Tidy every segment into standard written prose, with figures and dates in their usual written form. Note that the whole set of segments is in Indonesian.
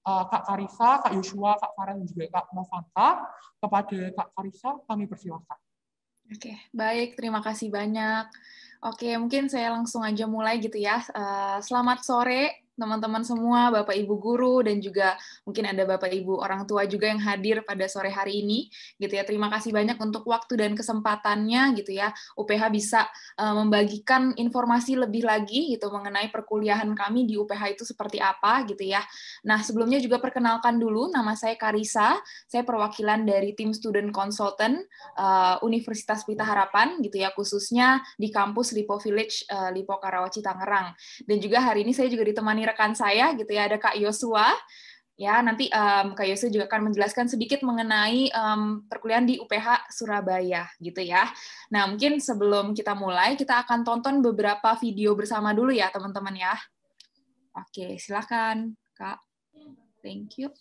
Kak Karissa, Kak Yosua, Kak Farhan, dan juga Kak Novanka. Kepada Kak Karissa, kami persilahkan. Oke, baik. Terima kasih banyak. Oke, mungkin saya langsung aja mulai gitu ya. Selamat sore teman-teman semua, Bapak Ibu guru, dan juga mungkin ada Bapak Ibu orang tua juga yang hadir pada sore hari ini, gitu ya. Terima kasih banyak untuk waktu dan kesempatannya, gitu ya. UPH bisa membagikan informasi lebih lagi gitu mengenai perkuliahan kami di UPH itu seperti apa, gitu ya. Nah, sebelumnya juga perkenalkan dulu, nama saya Karissa, saya perwakilan dari tim Student Consultant Universitas Pelita Harapan, gitu ya, khususnya di kampus Lipo Village, Lipo Karawaci, Tangerang. Dan juga hari ini saya juga ditemani rekan saya, gitu ya, ada Kak Yosua. Ya, nanti Kak Yosua juga akan menjelaskan sedikit mengenai perkuliahan di UPH Surabaya, gitu ya. Nah, mungkin sebelum kita mulai, kita akan tonton beberapa video bersama dulu ya, teman-teman ya. Oke, silakan, Kak. Thank you.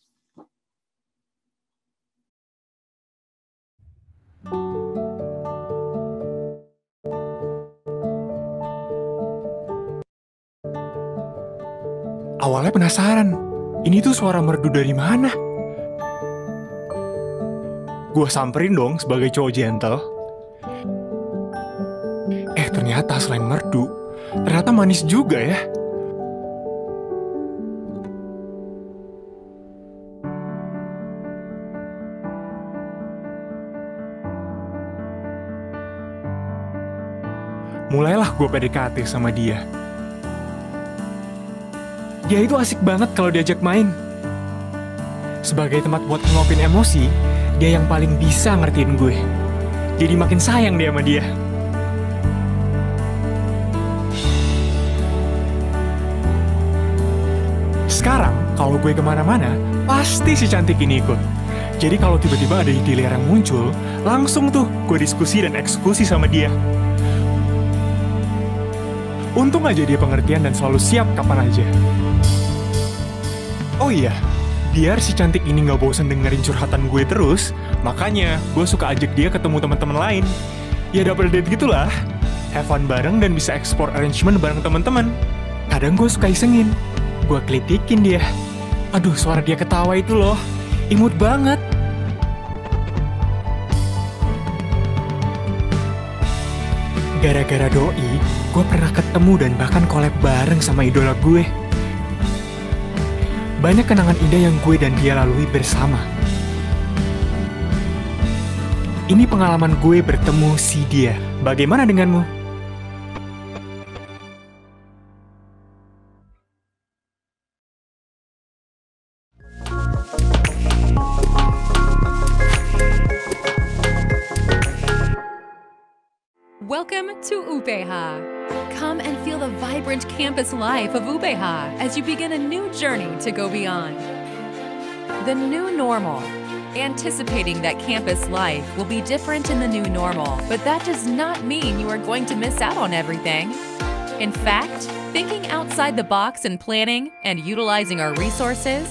Awalnya penasaran, ini tuh suara merdu dari mana? Gue samperin dong sebagai cowok gentle. Ternyata selain merdu, ternyata manis juga ya. Mulailah gue PDKT sama dia. Dia itu asik banget kalau diajak main. Sebagai tempat buat ngeluapin emosi, dia yang paling bisa ngertiin gue. Jadi makin sayang dia sama dia. Sekarang, kalau gue kemana-mana, pasti si cantik ini ikut. Jadi kalau tiba-tiba ada ide liar yang muncul, langsung tuh gue diskusi dan eksekusi sama dia. Untung aja dia pengertian dan selalu siap kapan aja. Oh iya, biar si cantik ini gak bosan dengerin curhatan gue terus, makanya gue suka ajak dia ketemu teman-teman lain. Ya double date gitulah, have fun bareng dan bisa explore arrangement bareng teman-teman. Kadang gue suka isengin, gue kelitikin dia. Aduh, suara dia ketawa itu loh, imut banget. Gara-gara doi, gue pernah ketemu dan bahkan collab bareng sama idola gue. Banyak kenangan indah yang gue dan dia lalui bersama. Ini pengalaman gue bertemu si dia. Bagaimana denganmu? Welcome to UPEHA. Come and feel the vibrant campus life of UPEHA as you begin a new journey to go beyond. The new normal. Anticipating that campus life will be different in the new normal, but that does not mean you are going to miss out on everything. In fact, thinking outside the box and planning and utilizing our resources,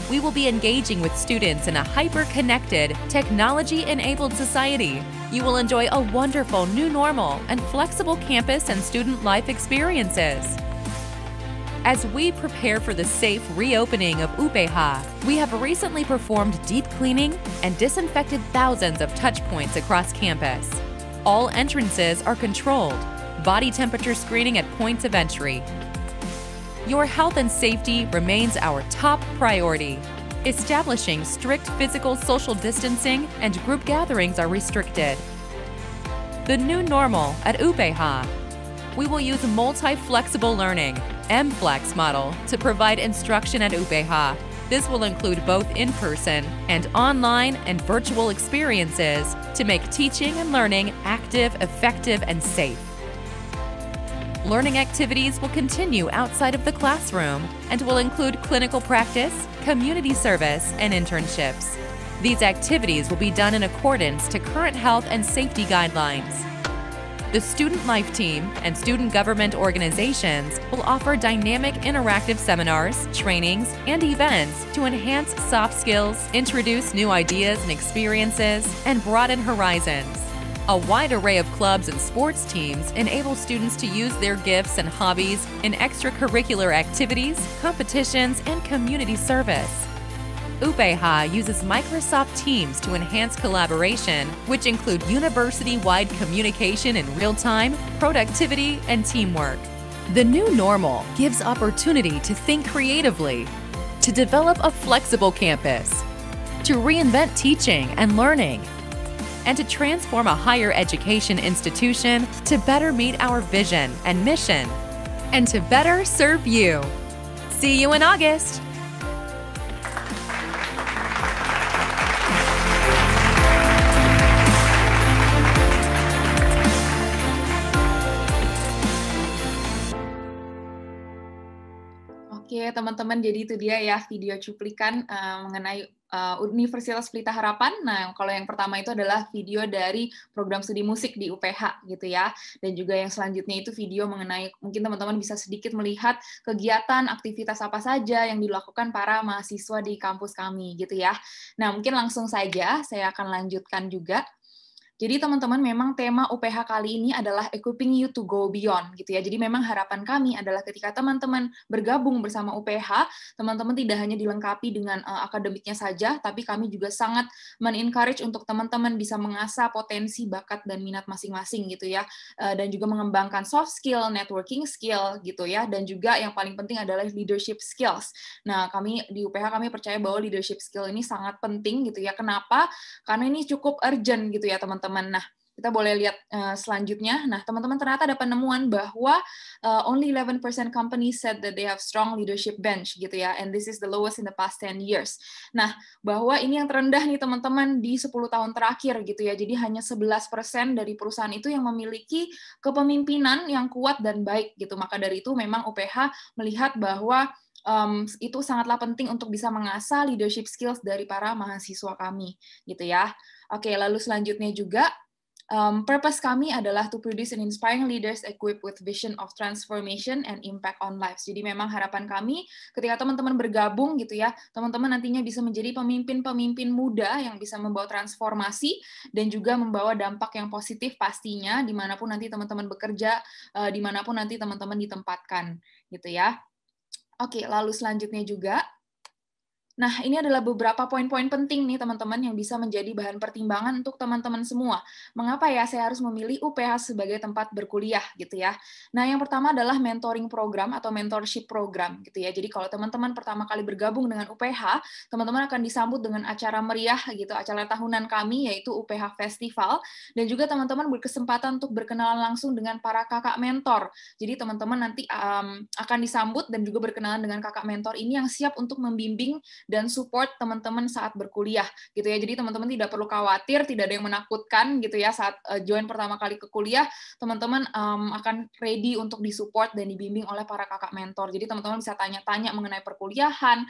we will be engaging with students in a hyper-connected, technology-enabled society. You will enjoy a wonderful new normal and flexible campus and student life experiences. As we prepare for the safe reopening of UPEHA, we have recently performed deep cleaning and disinfected thousands of touch points across campus. All entrances are controlled, body temperature screening at points of entry. Your health and safety remains our top priority. Establishing strict physical social distancing and group gatherings are restricted. The new normal at UPEHA. We will use multi-flexible learning, MFlex model, to provide instruction at UPEHA. This will include both in-person and online and virtual experiences to make teaching and learning active, effective, and safe. Learning activities will continue outside of the classroom and will include clinical practice, community service, and internships. These activities will be done in accordance to current health and safety guidelines. The Student Life Team and student government organizations will offer dynamic interactive seminars, trainings, and events to enhance soft skills, introduce new ideas and experiences, and broaden horizons. A wide array of clubs and sports teams enable students to use their gifts and hobbies in extracurricular activities, competitions, and community service. UPEHA uses Microsoft Teams to enhance collaboration, which include university-wide communication in real time, productivity, and teamwork. The new normal gives opportunity to think creatively, to develop a flexible campus, to reinvent teaching and learning, and to transform a higher education institution to better meet our vision and mission, and to better serve you. See you in August! Oke, teman-teman, jadi itu dia ya video cuplikan mengenai Universitas Pelita Harapan. Nah, kalau yang pertama itu adalah video dari program studi musik di UPH gitu ya. Dan juga yang selanjutnya itu video mengenai, mungkin teman-teman bisa sedikit melihat kegiatan, aktivitas apa saja yang dilakukan para mahasiswa di kampus kami gitu ya. Nah, mungkin langsung saja saya akan lanjutkan juga. Jadi teman-teman, memang tema UPH kali ini adalah Equipping You to Go Beyond gitu ya. Jadi memang harapan kami adalah ketika teman-teman bergabung bersama UPH, teman-teman tidak hanya dilengkapi dengan akademiknya saja, tapi kami juga sangat men-encourage untuk teman-teman bisa mengasah potensi, bakat, dan minat masing-masing gitu ya. Dan juga mengembangkan soft skill, networking skill gitu ya. Dan juga yang paling penting adalah leadership skills. Nah, kami di UPH kami percaya bahwa leadership skill ini sangat penting gitu ya. Kenapa? Karena ini cukup urgent gitu ya teman-teman. Nah, kita boleh lihat selanjutnya. Nah, teman-teman, ternyata ada penemuan bahwa only 11% companies said that they have strong leadership bench gitu ya, and this is the lowest in the past 10 years. Nah, bahwa ini yang terendah nih teman-teman di 10 tahun terakhir gitu ya. Jadi hanya 11% dari perusahaan itu yang memiliki kepemimpinan yang kuat dan baik gitu. Maka dari itu memang UPH melihat bahwa itu sangatlah penting untuk bisa mengasah leadership skills dari para mahasiswa kami gitu ya. Oke, lalu selanjutnya juga purpose kami adalah to produce and inspiring leaders equipped with vision of transformation and impact on lives. Jadi memang harapan kami ketika teman-teman bergabung gitu ya, teman-teman nantinya bisa menjadi pemimpin-pemimpin muda yang bisa membawa transformasi dan juga membawa dampak yang positif pastinya dimanapun nanti teman-teman bekerja, dimanapun nanti teman-teman ditempatkan gitu ya. Oke, lalu selanjutnya juga. Nah, ini adalah beberapa poin-poin penting nih teman-teman yang bisa menjadi bahan pertimbangan untuk teman-teman semua. Mengapa ya saya harus memilih UPH sebagai tempat berkuliah gitu ya. Nah, yang pertama adalah mentoring program atau mentorship program gitu ya. Jadi kalau teman-teman pertama kali bergabung dengan UPH, teman-teman akan disambut dengan acara meriah gitu, acara tahunan kami yaitu UPH Festival, dan juga teman-teman berkesempatan untuk berkenalan langsung dengan para kakak mentor. Jadi teman-teman nanti akan disambut dan juga berkenalan dengan kakak mentor ini yang siap untuk membimbing dan support teman-teman saat berkuliah gitu ya. Jadi teman-teman tidak perlu khawatir, tidak ada yang menakutkan gitu ya saat join pertama kali ke kuliah, teman-teman akan ready untuk disupport dan dibimbing oleh para kakak mentor. Jadi teman-teman bisa tanya-tanya mengenai perkuliahan,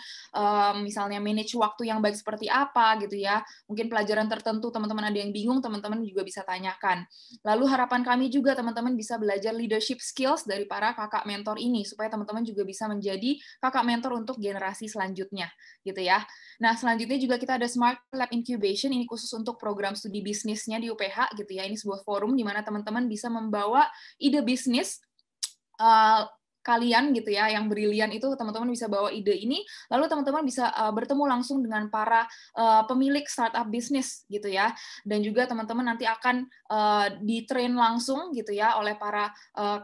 misalnya manage waktu yang baik seperti apa gitu ya. Mungkin pelajaran tertentu teman-teman ada yang bingung, teman-teman juga bisa tanyakan. Lalu harapan kami juga teman-teman bisa belajar leadership skills dari para kakak mentor ini supaya teman-teman juga bisa menjadi kakak mentor untuk generasi selanjutnya gitu ya. Nah, selanjutnya juga kita ada Smart Lab Incubation, ini khusus untuk program studi bisnisnya di UPH gitu ya. Ini sebuah forum di mana teman-teman bisa membawa ide bisnis kalian gitu ya, yang brilian itu teman-teman bisa bawa ide ini, lalu teman-teman bisa bertemu langsung dengan para pemilik startup bisnis gitu ya, dan juga teman-teman nanti akan di-train langsung gitu ya oleh para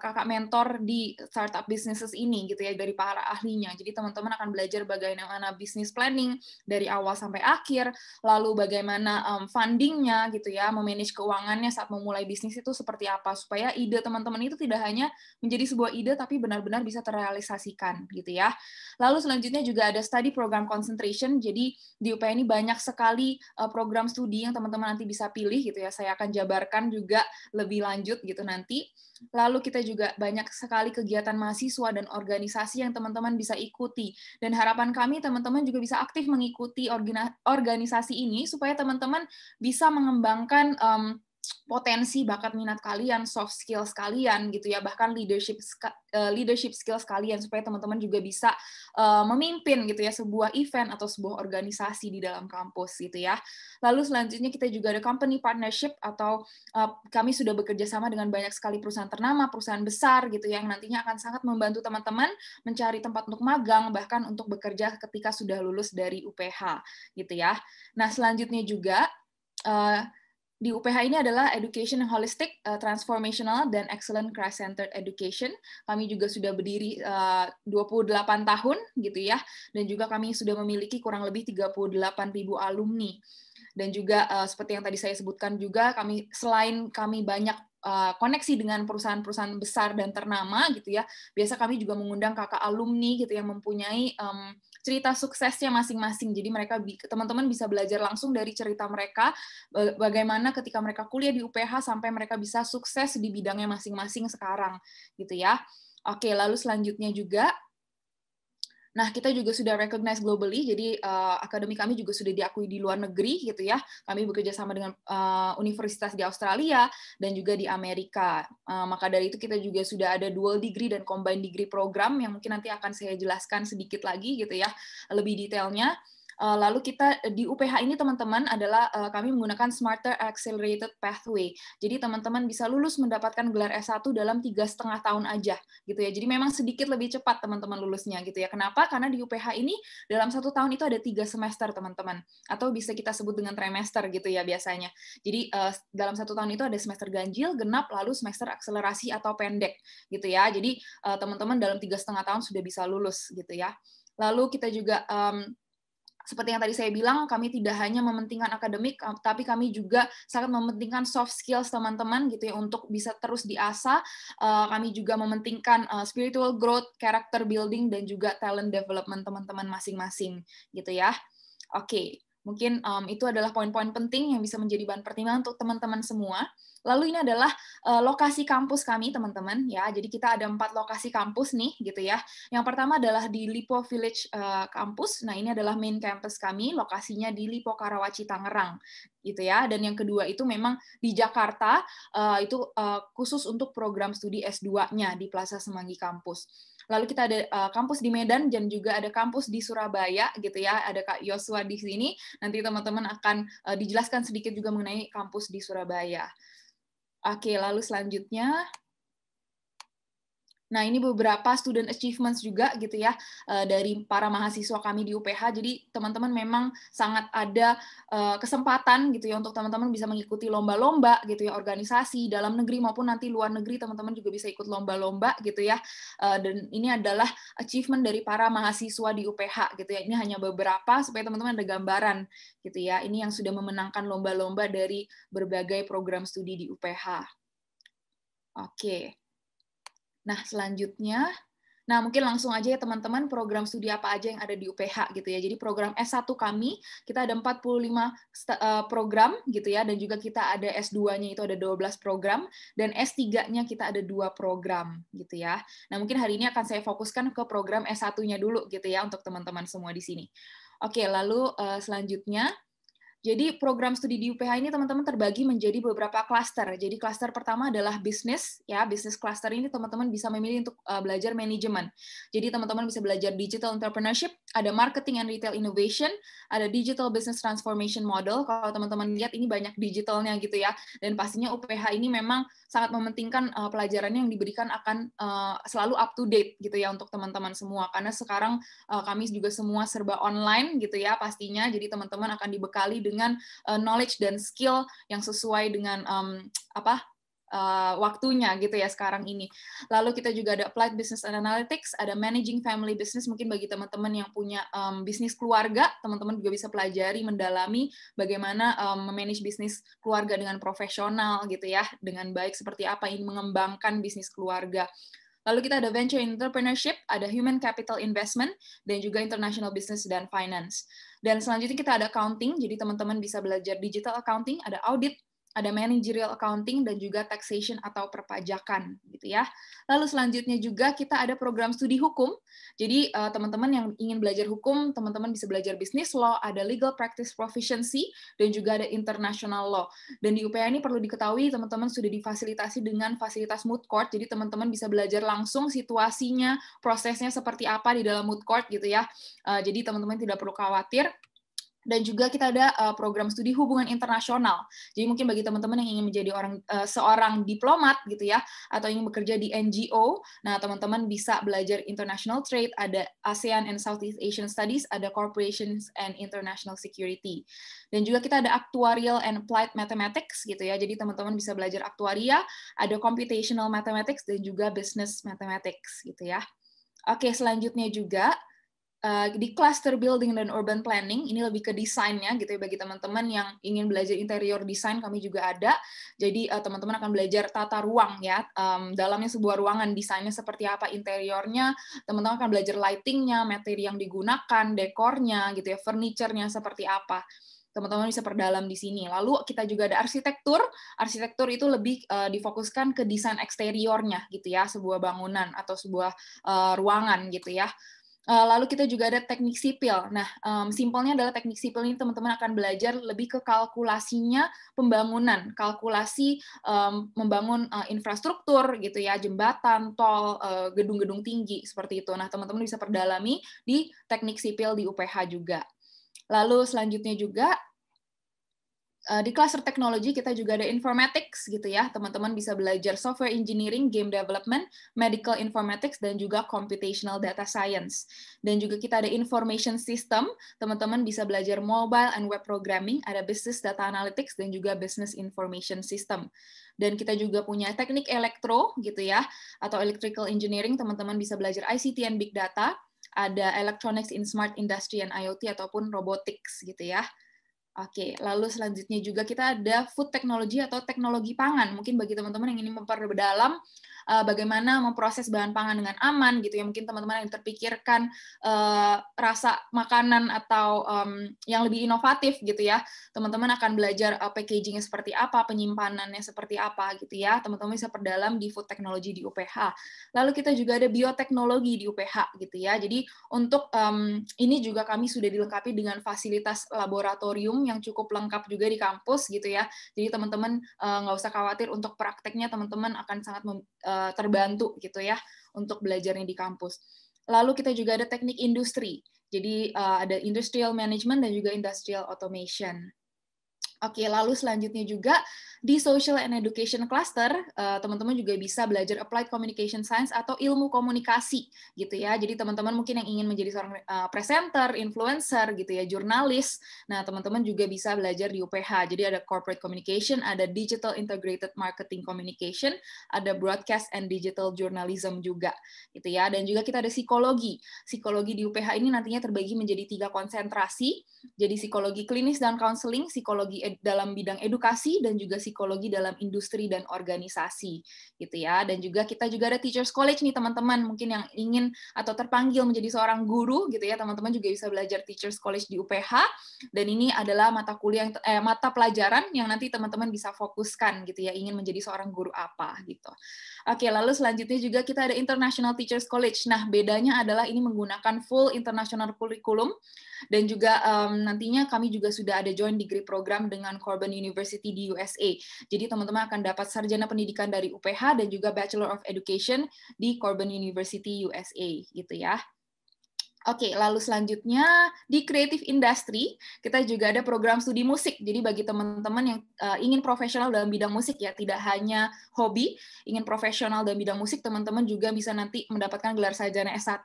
kakak mentor di startup businesses ini gitu ya, dari para ahlinya. Jadi teman-teman akan belajar bagaimana business planning dari awal sampai akhir, lalu bagaimana fundingnya gitu ya, memanage keuangannya saat memulai bisnis itu seperti apa, supaya ide teman-teman itu tidak hanya menjadi sebuah ide tapi benar-benar bisa terrealisasikan gitu ya. Lalu selanjutnya juga ada study program concentration. Jadi di UPH ini banyak sekali program studi yang teman-teman nanti bisa pilih gitu ya. Saya akan jabarkan juga lebih lanjut gitu nanti. Lalu kita juga banyak sekali kegiatan mahasiswa dan organisasi yang teman-teman bisa ikuti. Dan harapan kami teman-teman juga bisa aktif mengikuti organisasi ini supaya teman-teman bisa mengembangkan potensi, bakat, minat kalian, soft skills kalian gitu ya, bahkan leadership skills kalian, supaya teman-teman juga bisa memimpin gitu ya sebuah event atau sebuah organisasi di dalam kampus gitu ya. Lalu selanjutnya kita juga ada company partnership, atau kami sudah bekerja sama dengan banyak sekali perusahaan ternama, perusahaan besar gitu ya, yang nantinya akan sangat membantu teman-teman mencari tempat untuk magang, bahkan untuk bekerja ketika sudah lulus dari UPH gitu ya. Nah, selanjutnya juga di UPH ini adalah Education yang Holistic, Transformational, dan Excellent Christ-Centered Education. Kami juga sudah berdiri 28 tahun gitu ya, dan juga kami sudah memiliki kurang lebih 38.000 alumni. Dan juga seperti yang tadi saya sebutkan juga, selain kami banyak koneksi dengan perusahaan-perusahaan besar dan ternama gitu ya, biasa kami juga mengundang kakak alumni gitu yang mempunyai cerita suksesnya masing-masing. Jadi teman-teman bisa belajar langsung dari cerita mereka, bagaimana ketika mereka kuliah di UPH sampai mereka bisa sukses di bidangnya masing-masing sekarang gitu ya. Oke, lalu selanjutnya juga, nah, kita juga sudah recognize globally, jadi akademi kami juga sudah diakui di luar negeri gitu ya. Kami bekerja sama dengan universitas di Australia dan juga di Amerika. Maka dari itu kita juga sudah ada dual degree dan combined degree program yang mungkin nanti akan saya jelaskan sedikit lagi gitu ya, lebih detailnya. Lalu kita di UPH ini teman-teman adalah kami menggunakan Smarter Accelerated Pathway. Jadi teman-teman bisa lulus mendapatkan gelar S1 dalam 3,5 tahun aja gitu ya. Jadi memang sedikit lebih cepat teman-teman lulusnya gitu ya. Kenapa? Karena di UPH ini dalam 1 tahun itu ada 3 semester teman-teman. Atau bisa kita sebut dengan trimester gitu ya biasanya. Jadi dalam 1 tahun itu ada semester ganjil, genap, lalu semester akselerasi atau pendek gitu ya. Jadi teman-teman dalam 3,5 tahun sudah bisa lulus gitu ya. Lalu kita juga seperti yang tadi saya bilang, kami tidak hanya mementingkan akademik, tapi kami juga sangat mementingkan soft skills teman-teman gitu ya, untuk bisa terus diasah. Kami juga mementingkan spiritual growth, character building, dan juga talent development teman-teman masing-masing gitu ya. Oke. Mungkin itu adalah poin-poin penting yang bisa menjadi bahan pertimbangan untuk teman-teman semua. Lalu ini adalah lokasi kampus kami, teman-teman. Ya, jadi kita ada 4 lokasi kampus nih, gitu ya. Yang pertama adalah di Lipo Village kampus. Nah, ini adalah main campus kami, lokasinya di Lipo Karawaci, Tangerang, gitu ya. Dan yang kedua itu memang di Jakarta, itu khusus untuk program studi S2-nya di Plaza Semanggi kampus. Lalu kita ada kampus di Medan dan juga ada kampus di Surabaya gitu ya. Ada Kak Yosua di sini. Nanti teman-teman akan dijelaskan sedikit juga mengenai kampus di Surabaya. Oke, lalu selanjutnya. Nah, ini beberapa student achievements juga gitu ya dari para mahasiswa kami di UPH. Jadi teman-teman memang sangat ada kesempatan gitu ya untuk teman-teman bisa mengikuti lomba-lomba gitu ya, organisasi dalam negeri maupun nanti luar negeri, teman-teman juga bisa ikut lomba-lomba gitu ya. Dan ini adalah achievement dari para mahasiswa di UPH gitu ya. Ini hanya beberapa supaya teman-teman ada gambaran gitu ya. Ini yang sudah memenangkan lomba-lomba dari berbagai program studi di UPH. Oke. Nah, selanjutnya, mungkin langsung aja ya teman-teman, program studi apa aja yang ada di UPH gitu ya. Jadi program S1 kami, kita ada 45 program gitu ya, dan juga kita ada S2-nya itu ada 12 program, dan S3-nya kita ada 2 program gitu ya. Nah, mungkin hari ini akan saya fokuskan ke program S1-nya dulu gitu ya, untuk teman-teman semua di sini. Oke, lalu selanjutnya, jadi program studi di UPH ini teman-teman terbagi menjadi beberapa klaster. Jadi klaster pertama adalah bisnis, ya. Bisnis klaster ini teman-teman bisa memilih untuk belajar manajemen. Jadi teman-teman bisa belajar digital entrepreneurship, ada marketing and retail innovation, ada digital business transformation model. Kalau teman-teman lihat ini banyak digitalnya gitu ya. Dan pastinya UPH ini memang sangat mementingkan pelajarannya yang diberikan akan selalu up to date gitu ya untuk teman-teman semua. Karena sekarang kami juga semua serba online gitu ya pastinya. Jadi teman-teman akan dibekali dengan knowledge dan skill yang sesuai dengan waktunya gitu ya sekarang ini. Lalu kita juga ada applied business and analytics, ada managing family business, mungkin bagi teman-teman yang punya bisnis keluarga, teman-teman juga bisa pelajari, mendalami bagaimana memanage bisnis keluarga dengan profesional gitu ya, dengan baik, seperti apa ini mengembangkan bisnis keluarga. Lalu kita ada venture entrepreneurship, ada human capital investment, dan juga international business dan finance. Dan selanjutnya kita ada accounting, jadi teman-teman bisa belajar digital accounting, ada audit, ada managerial accounting, dan juga taxation atau perpajakan gitu ya. Lalu selanjutnya juga kita ada program studi hukum. Jadi teman-teman yang ingin belajar hukum, teman-teman bisa belajar business law, ada legal practice proficiency, dan juga ada international law. Dan di UPH ini perlu diketahui teman-teman sudah difasilitasi dengan fasilitas moot court, jadi teman-teman bisa belajar langsung situasinya, prosesnya seperti apa di dalam moot court gitu ya. Jadi teman-teman tidak perlu khawatir. Dan juga kita ada program studi hubungan internasional. Jadi mungkin bagi teman-teman yang ingin menjadi seorang diplomat gitu ya, atau ingin bekerja di NGO, nah teman-teman bisa belajar international trade, ada ASEAN and Southeast Asian Studies, ada corporations and international security. Dan juga kita ada actuarial and applied mathematics gitu ya. Jadi teman-teman bisa belajar aktuaria, ada computational mathematics, dan juga business mathematics gitu ya. Oke, selanjutnya juga di cluster building dan urban planning, ini lebih ke desainnya gitu ya, bagi teman-teman yang ingin belajar interior design, kami juga ada. Jadi teman-teman akan belajar tata ruang ya, dalamnya sebuah ruangan, desainnya seperti apa, interiornya, teman-teman akan belajar lightingnya, materi yang digunakan, dekornya gitu ya, furniture-nya seperti apa. Teman-teman bisa perdalam di sini. Lalu kita juga ada arsitektur. Arsitektur itu lebih difokuskan ke desain eksteriornya gitu ya, sebuah bangunan atau sebuah ruangan gitu ya. Lalu kita juga ada teknik sipil. Nah, simpelnya adalah teknik sipil ini teman-teman akan belajar lebih ke kalkulasinya pembangunan, kalkulasi membangun infrastruktur gitu ya, jembatan, tol, gedung-gedung tinggi seperti itu. Nah, teman-teman bisa perdalami di teknik sipil di UPH juga. Lalu selanjutnya juga di cluster teknologi kita juga ada informatics gitu ya, teman-teman bisa belajar software engineering, game development, medical informatics, dan juga computational data science. Dan juga kita ada information system, teman-teman bisa belajar mobile and web programming, ada business data analytics, dan juga business information system. Dan kita juga punya teknik elektro gitu ya, atau electrical engineering, teman-teman bisa belajar ICT and big data, ada electronics in smart industry and IoT, ataupun robotics gitu ya. Oke, lalu selanjutnya juga kita ada food technology atau teknologi pangan. Mungkin bagi teman-teman yang ingin memperdalam bagaimana memproses bahan pangan dengan aman gitu ya. Mungkin teman-teman yang terpikirkan rasa makanan atau yang lebih inovatif gitu ya. Teman-teman akan belajar packaging-nya seperti apa, penyimpanannya seperti apa gitu ya. Teman-teman bisa perdalam di food technology di UPH. Lalu kita juga ada bioteknologi di UPH gitu ya. Jadi untuk ini juga kami sudah dilengkapi dengan fasilitas laboratorium yang cukup lengkap juga di kampus gitu ya. Jadi teman-teman nggak usah khawatir untuk prakteknya, teman-teman akan sangat terbantu gitu ya untuk belajarnya di kampus. Lalu kita juga ada teknik industri. Jadi ada industrial management dan juga industrial automation. Oke, lalu selanjutnya juga di Social and Education Cluster, teman-teman juga bisa belajar Applied Communication Science atau ilmu komunikasi, gitu ya. Jadi teman-teman mungkin yang ingin menjadi seorang presenter, influencer, gitu ya, jurnalis. Nah, teman-teman juga bisa belajar di UPH. Jadi ada Corporate Communication, ada Digital Integrated Marketing Communication, ada Broadcast and Digital Journalism juga, gitu ya. Dan juga kita ada psikologi. Psikologi di UPH ini nantinya terbagi menjadi 3 konsentrasi. Jadi psikologi klinis dan counseling, psikologi dalam bidang edukasi, dan juga psikologi dalam industri dan organisasi gitu ya. Dan juga kita juga ada Teachers College nih teman-teman, mungkin yang ingin atau terpanggil menjadi seorang guru gitu ya, teman-teman juga bisa belajar Teachers College di UPH, dan ini adalah mata kuliah mata pelajaran yang nanti teman-teman bisa fokuskan gitu ya, ingin menjadi seorang guru apa gitu. Oke, lalu selanjutnya juga kita ada International Teachers College. Nah, bedanya adalah ini menggunakan full international curriculum, dan juga nantinya kami juga sudah ada joint degree program dengan Corban University di USA. Jadi teman-teman akan dapat sarjana pendidikan dari UPH dan juga Bachelor of Education di Corban University USA gitu ya. Oke, lalu selanjutnya di Creative Industry, kita juga ada program studi musik. Jadi bagi teman-teman yang ingin profesional dalam bidang musik ya, tidak hanya hobi, ingin profesional dalam bidang musik, teman-teman juga bisa nanti mendapatkan gelar sarjana S1,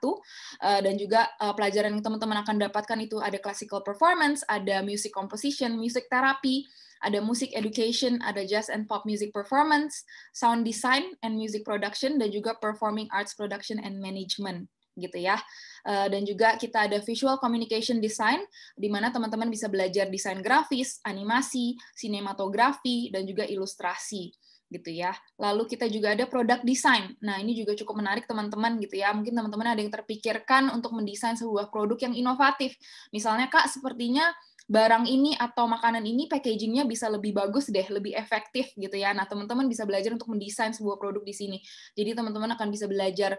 dan juga pelajaran yang teman-teman akan dapatkan itu ada classical performance, ada music composition, music therapy, ada music education, ada jazz and pop music performance, sound design and music production, dan juga performing arts production and management gitu ya. Dan juga kita ada visual communication design, di mana teman-teman bisa belajar desain grafis, animasi, sinematografi, dan juga ilustrasi gitu ya. Lalu kita juga ada product design. Nah, ini juga cukup menarik teman-teman gitu ya. Mungkin teman-teman ada yang terpikirkan untuk mendesain sebuah produk yang inovatif. Misalnya, Kak, sepertinya barang ini atau makanan ini packagingnya bisa lebih bagus deh, lebih efektif gitu ya. Nah, teman-teman bisa belajar untuk mendesain sebuah produk di sini. Jadi teman-teman akan bisa belajar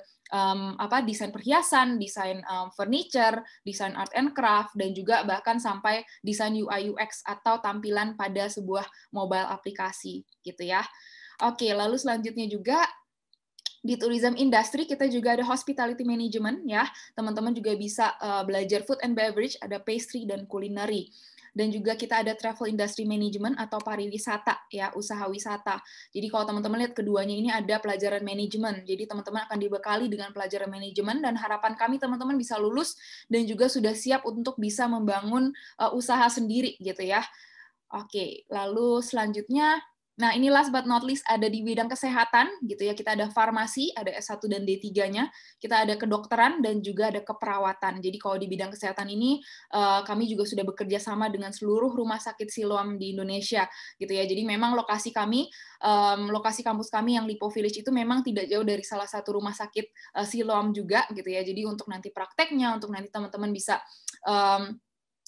desain perhiasan, desain furniture, desain art and craft, dan juga bahkan sampai desain UI UX atau tampilan pada sebuah mobile aplikasi gitu ya. Oke, lalu selanjutnya juga di tourism industry kita juga ada hospitality management ya. Teman-teman juga bisa belajar food and beverage, ada pastry dan culinary. Dan juga kita ada travel industry management atau pariwisata ya, usaha wisata. Jadi kalau teman-teman lihat keduanya ini ada pelajaran manajemen. Jadi teman-teman akan dibekali dengan pelajaran manajemen dan harapan kami teman-teman bisa lulus dan juga sudah siap untuk bisa membangun usaha sendiri gitu ya. Oke, lalu selanjutnya, nah ini last but not least ada di bidang kesehatan gitu ya. Kita ada farmasi, ada S1 dan D3-nya. Kita ada kedokteran dan juga ada keperawatan. Jadi kalau di bidang kesehatan ini kami juga sudah bekerja sama dengan seluruh rumah sakit Siloam di Indonesia gitu ya. Jadi memang lokasi kami, lokasi kampus kami yang Lipo Village itu memang tidak jauh dari salah satu rumah sakit Siloam juga gitu ya. Jadi untuk nanti prakteknya, untuk nanti teman-teman bisa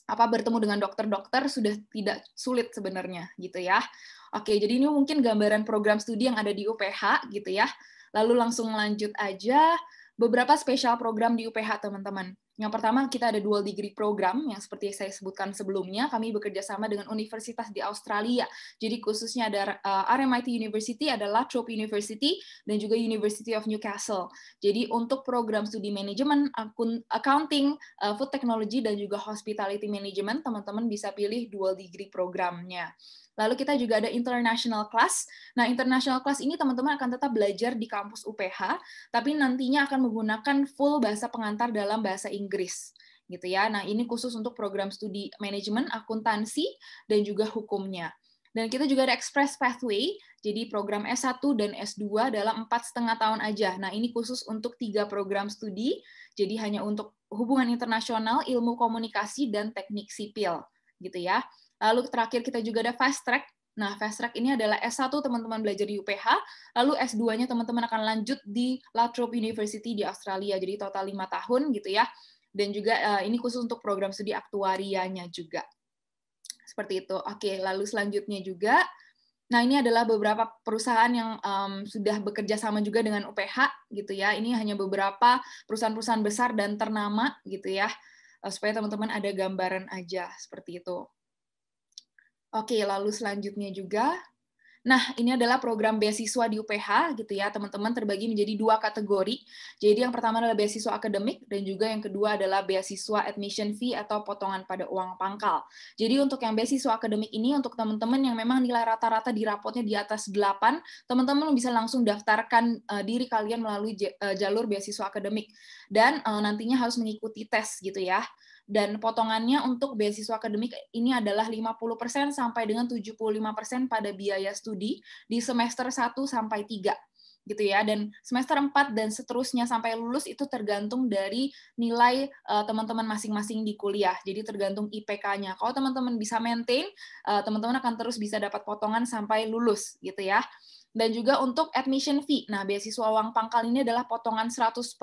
bertemu dengan dokter-dokter sudah tidak sulit sebenarnya gitu ya. Oke, jadi ini mungkin gambaran program studi yang ada di UPH gitu ya. Lalu langsung lanjut aja beberapa spesial program di UPH teman-teman. Yang pertama kita ada dual degree program yang seperti saya sebutkan sebelumnya, kami bekerja sama dengan universitas di Australia. Jadi khususnya ada RMIT University, ada La Trobe University, dan juga University of Newcastle. Jadi untuk program studi manajemen, accounting, food technology, dan juga hospitality management, teman-teman bisa pilih dual degree programnya. Lalu kita juga ada international class. Nah, international class ini teman-teman akan tetap belajar di kampus UPH, tapi nantinya akan menggunakan full bahasa pengantar dalam bahasa Inggris. Gitu ya. Nah, ini khusus untuk program studi manajemen, akuntansi, dan juga hukumnya. Dan kita juga ada Express Pathway, jadi program S1 dan S2 dalam 4,5 tahun aja. Nah, ini khusus untuk 3 program studi, jadi hanya untuk hubungan internasional, ilmu komunikasi, dan teknik sipil. Gitu ya. Lalu terakhir kita juga ada fast track. Nah, fast track ini adalah S1 teman-teman belajar di UPH, lalu S2-nya teman-teman akan lanjut di La Trobe University di Australia. Jadi total 5 tahun gitu ya. Dan juga ini khusus untuk program studi aktuarianya juga. Seperti itu. Oke, lalu selanjutnya juga, nah ini adalah beberapa perusahaan yang sudah bekerja sama juga dengan UPH gitu ya. Ini hanya beberapa perusahaan-perusahaan besar dan ternama gitu ya. Supaya teman-teman ada gambaran aja seperti itu. Oke, lalu selanjutnya juga, nah ini adalah program beasiswa di UPH gitu ya, teman-teman terbagi menjadi 2 kategori. Jadi yang pertama adalah beasiswa akademik dan juga yang kedua adalah beasiswa admission fee atau potongan pada uang pangkal. Jadi untuk yang beasiswa akademik ini untuk teman-teman yang memang nilai rata-rata di rapotnya di atas 8, teman-teman bisa langsung daftarkan diri kalian melalui jalur beasiswa akademik dan nantinya harus mengikuti tes gitu ya. Dan potongannya untuk beasiswa akademik ini adalah 50% sampai dengan 75% pada biaya studi di semester 1 sampai 3 gitu ya. Dan semester 4 dan seterusnya sampai lulus itu tergantung dari nilai teman-teman masing-masing di kuliah. Jadi tergantung IPK-nya. Kalau teman-teman bisa maintain, teman-teman akan terus bisa dapat potongan sampai lulus gitu ya. Dan juga untuk admission fee. Nah, beasiswa uang pangkal ini adalah potongan 100%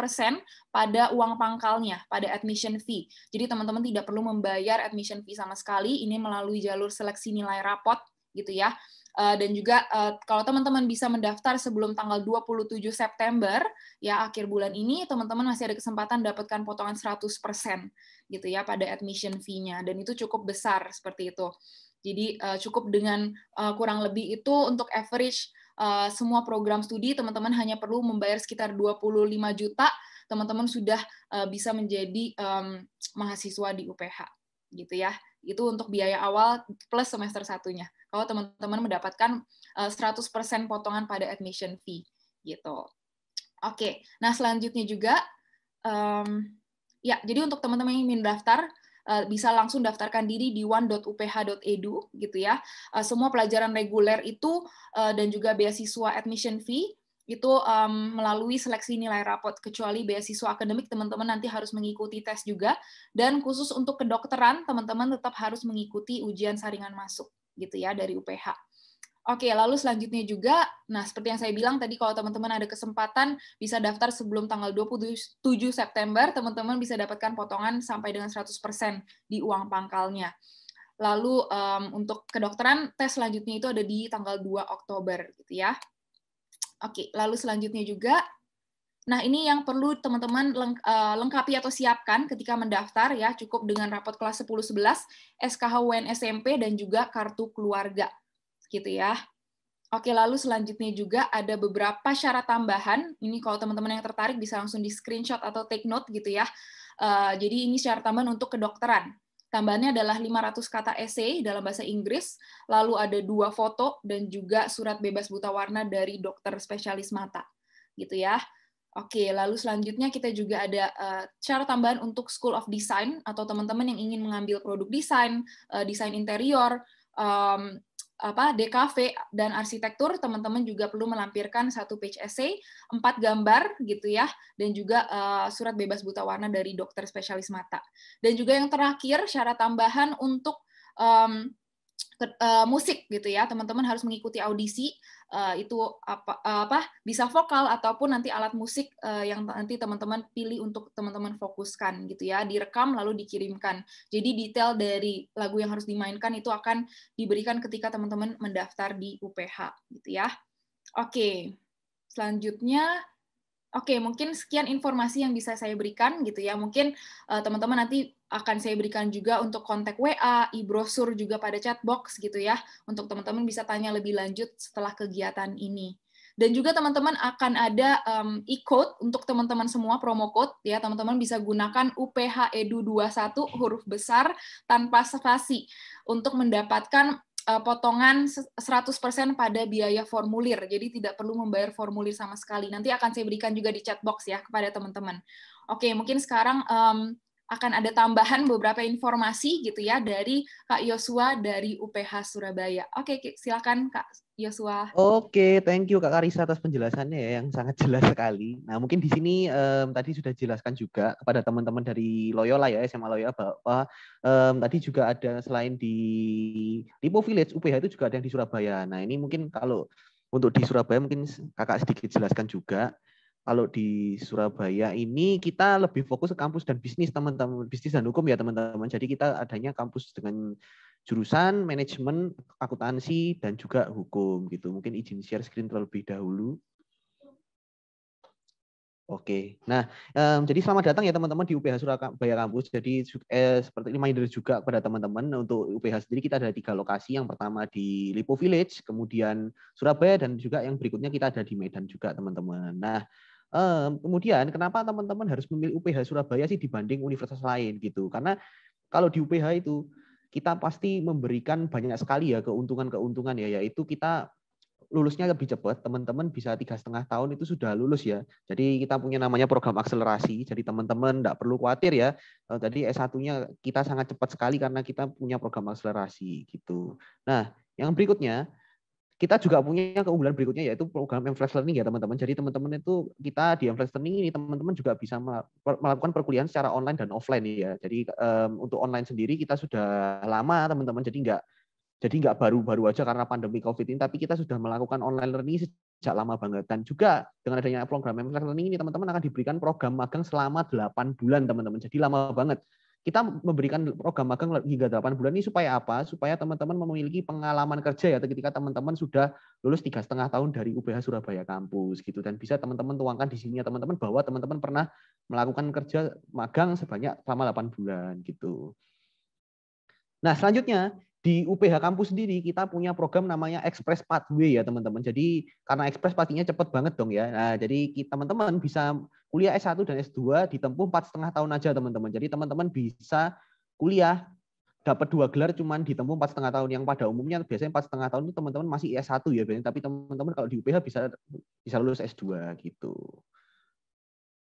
pada uang pangkalnya, pada admission fee. Jadi teman-teman tidak perlu membayar admission fee sama sekali, ini melalui jalur seleksi nilai rapot gitu ya. Dan juga kalau teman-teman bisa mendaftar sebelum tanggal 27 September, ya akhir bulan ini, teman-teman masih ada kesempatan dapatkan potongan 100% gitu ya pada admission fee-nya. Dan itu cukup besar seperti itu. Jadi cukup dengan kurang lebih itu untuk average semua program studi, teman-teman hanya perlu membayar sekitar 25 juta, teman-teman sudah bisa menjadi mahasiswa di UPH, gitu ya. Itu untuk biaya awal plus semester 1-nya. Kalau teman-teman mendapatkan 100% potongan pada admission fee, gitu. Oke, nah selanjutnya juga, ya, jadi untuk teman-teman yang ingin mendaftar, bisa langsung daftarkan diri di one.uph.edu gitu ya. Semua pelajaran reguler itu dan juga beasiswa admission fee itu melalui seleksi nilai rapot, kecuali beasiswa akademik teman-teman nanti harus mengikuti tes juga, dan khusus untuk kedokteran teman-teman tetap harus mengikuti ujian saringan masuk gitu ya dari UPH. Oke, lalu selanjutnya juga, nah seperti yang saya bilang tadi, kalau teman-teman ada kesempatan bisa daftar sebelum tanggal 27 September, teman-teman bisa dapatkan potongan sampai dengan 100% di uang pangkalnya. Lalu untuk kedokteran, tes selanjutnya itu ada di tanggal 2 Oktober gitu ya. Oke, lalu selanjutnya juga, nah ini yang perlu teman-teman lengkapi atau siapkan ketika mendaftar ya, cukup dengan rapot kelas 10-11, SKH-UN SMP, dan juga kartu keluarga gitu ya. Oke, lalu selanjutnya juga ada beberapa syarat tambahan. Ini kalau teman-teman yang tertarik bisa langsung di screenshot atau take note gitu ya. Jadi ini syarat tambahan untuk kedokteran. Tambahannya adalah 500 kata esai dalam bahasa Inggris, lalu ada 2 foto, dan juga surat bebas buta warna dari dokter spesialis mata. Gitu ya. Oke, lalu selanjutnya kita juga ada syarat tambahan untuk School of Design, atau teman-teman yang ingin mengambil produk desain, desain interior, DKV, dan arsitektur, teman-teman juga perlu melampirkan 1 page essay, 4 gambar gitu ya, dan juga surat bebas buta warna dari dokter spesialis mata. Dan juga yang terakhir, syarat tambahan untuk musik gitu ya, teman-teman harus mengikuti audisi, itu bisa vokal ataupun nanti alat musik yang nanti teman-teman pilih untuk teman-teman fokuskan gitu ya, direkam lalu dikirimkan. Jadi detail dari lagu yang harus dimainkan itu akan diberikan ketika teman-teman mendaftar di UPH gitu ya. Oke, selanjutnya. Oke, mungkin sekian informasi yang bisa saya berikan gitu ya. Mungkin teman-teman nanti akan saya berikan juga untuk kontak WA, e-brosur juga pada chatbox gitu ya, untuk teman-teman bisa tanya lebih lanjut setelah kegiatan ini. Dan juga teman-teman akan ada e-code untuk teman-teman semua, promo code ya, teman-teman bisa gunakan UPH Edu 21 huruf besar tanpa spasi untuk mendapatkan potongan 100% pada biaya formulir, jadi tidak perlu membayar formulir sama sekali. Nanti akan saya berikan juga di chat box ya kepada teman-teman. Oke, mungkin sekarang akan ada tambahan beberapa informasi gitu ya dari Kak Yosua dari UPH Surabaya. Oke, silakan Kak Yosua. Oke, thank you Kak Karissa atas penjelasannya ya, yang sangat jelas sekali. Nah, mungkin di sini tadi sudah dijelaskan juga kepada teman-teman dari Loyola ya, SMA Loyola, bahwa tadi juga ada selain di Lipo Village, UPH itu juga ada yang di Surabaya. Nah, ini mungkin kalau untuk di Surabaya mungkin Kakak sedikit jelaskan juga. Kalau di Surabaya ini kita lebih fokus ke kampus dan bisnis, teman-teman, bisnis dan hukum ya teman-teman. Jadi kita adanya kampus dengan jurusan manajemen, akuntansi, dan juga hukum gitu. Mungkin izin share screen terlebih dahulu. Oke, nah jadi selamat datang ya teman-teman di UPH Surabaya Kampus. Jadi seperti reminder juga kepada teman-teman untuk UPH sendiri kita ada 3 lokasi. Yang pertama di Lipo Village, kemudian Surabaya, dan juga yang berikutnya kita ada di Medan juga teman-teman. Nah, kemudian kenapa teman-teman harus memilih UPH Surabaya sih dibanding universitas lain gitu? Karena kalau di UPH itu kita pasti memberikan banyak sekali ya keuntungan-keuntungan ya, yaitu kita lulusnya lebih cepat, teman-teman bisa 3,5 tahun itu sudah lulus ya. Jadi kita punya namanya program akselerasi, jadi teman-teman tidak perlu khawatir ya. Jadi S1-nya kita sangat cepat sekali karena kita punya program akselerasi gitu. Nah, yang berikutnya, kita juga punya keunggulan berikutnya yaitu program M-Flash Learning ya teman-teman. Jadi teman-teman itu kita di M-Flash Learning ini teman-teman juga bisa melakukan perkuliahan secara online dan offline ya. Jadi untuk online sendiri kita sudah lama teman-teman, jadi nggak baru-baru aja karena pandemi COVID ini, tapi kita sudah melakukan online learning sejak lama banget. Dan juga dengan adanya program M-Flash Learning ini teman-teman akan diberikan program magang selama 8 bulan teman-teman. Jadi lama banget. Kita memberikan program magang hingga 8 bulan ini supaya apa? Supaya teman-teman memiliki pengalaman kerja ya ketika teman-teman sudah lulus 3,5 tahun dari UPH Surabaya Kampus gitu, dan bisa teman-teman tuangkan di sini ya teman-teman bahwa teman-teman pernah melakukan kerja magang sebanyak selama 8 bulan gitu. Nah, selanjutnya di UPH Kampus sendiri kita punya program namanya Express Pathway ya teman-teman. Jadi karena Express pastinya cepat banget dong ya. Nah, jadi teman-teman bisa kuliah S1 dan S2 ditempuh 4,5 tahun aja teman-teman. Jadi teman-teman bisa kuliah dapat 2 gelar cuman ditempuh 4,5 tahun. Yang pada umumnya biasanya 4,5 tahun itu teman-teman masih S1 ya biasanya. Tapi teman-teman kalau di UPH bisa lulus S2 gitu.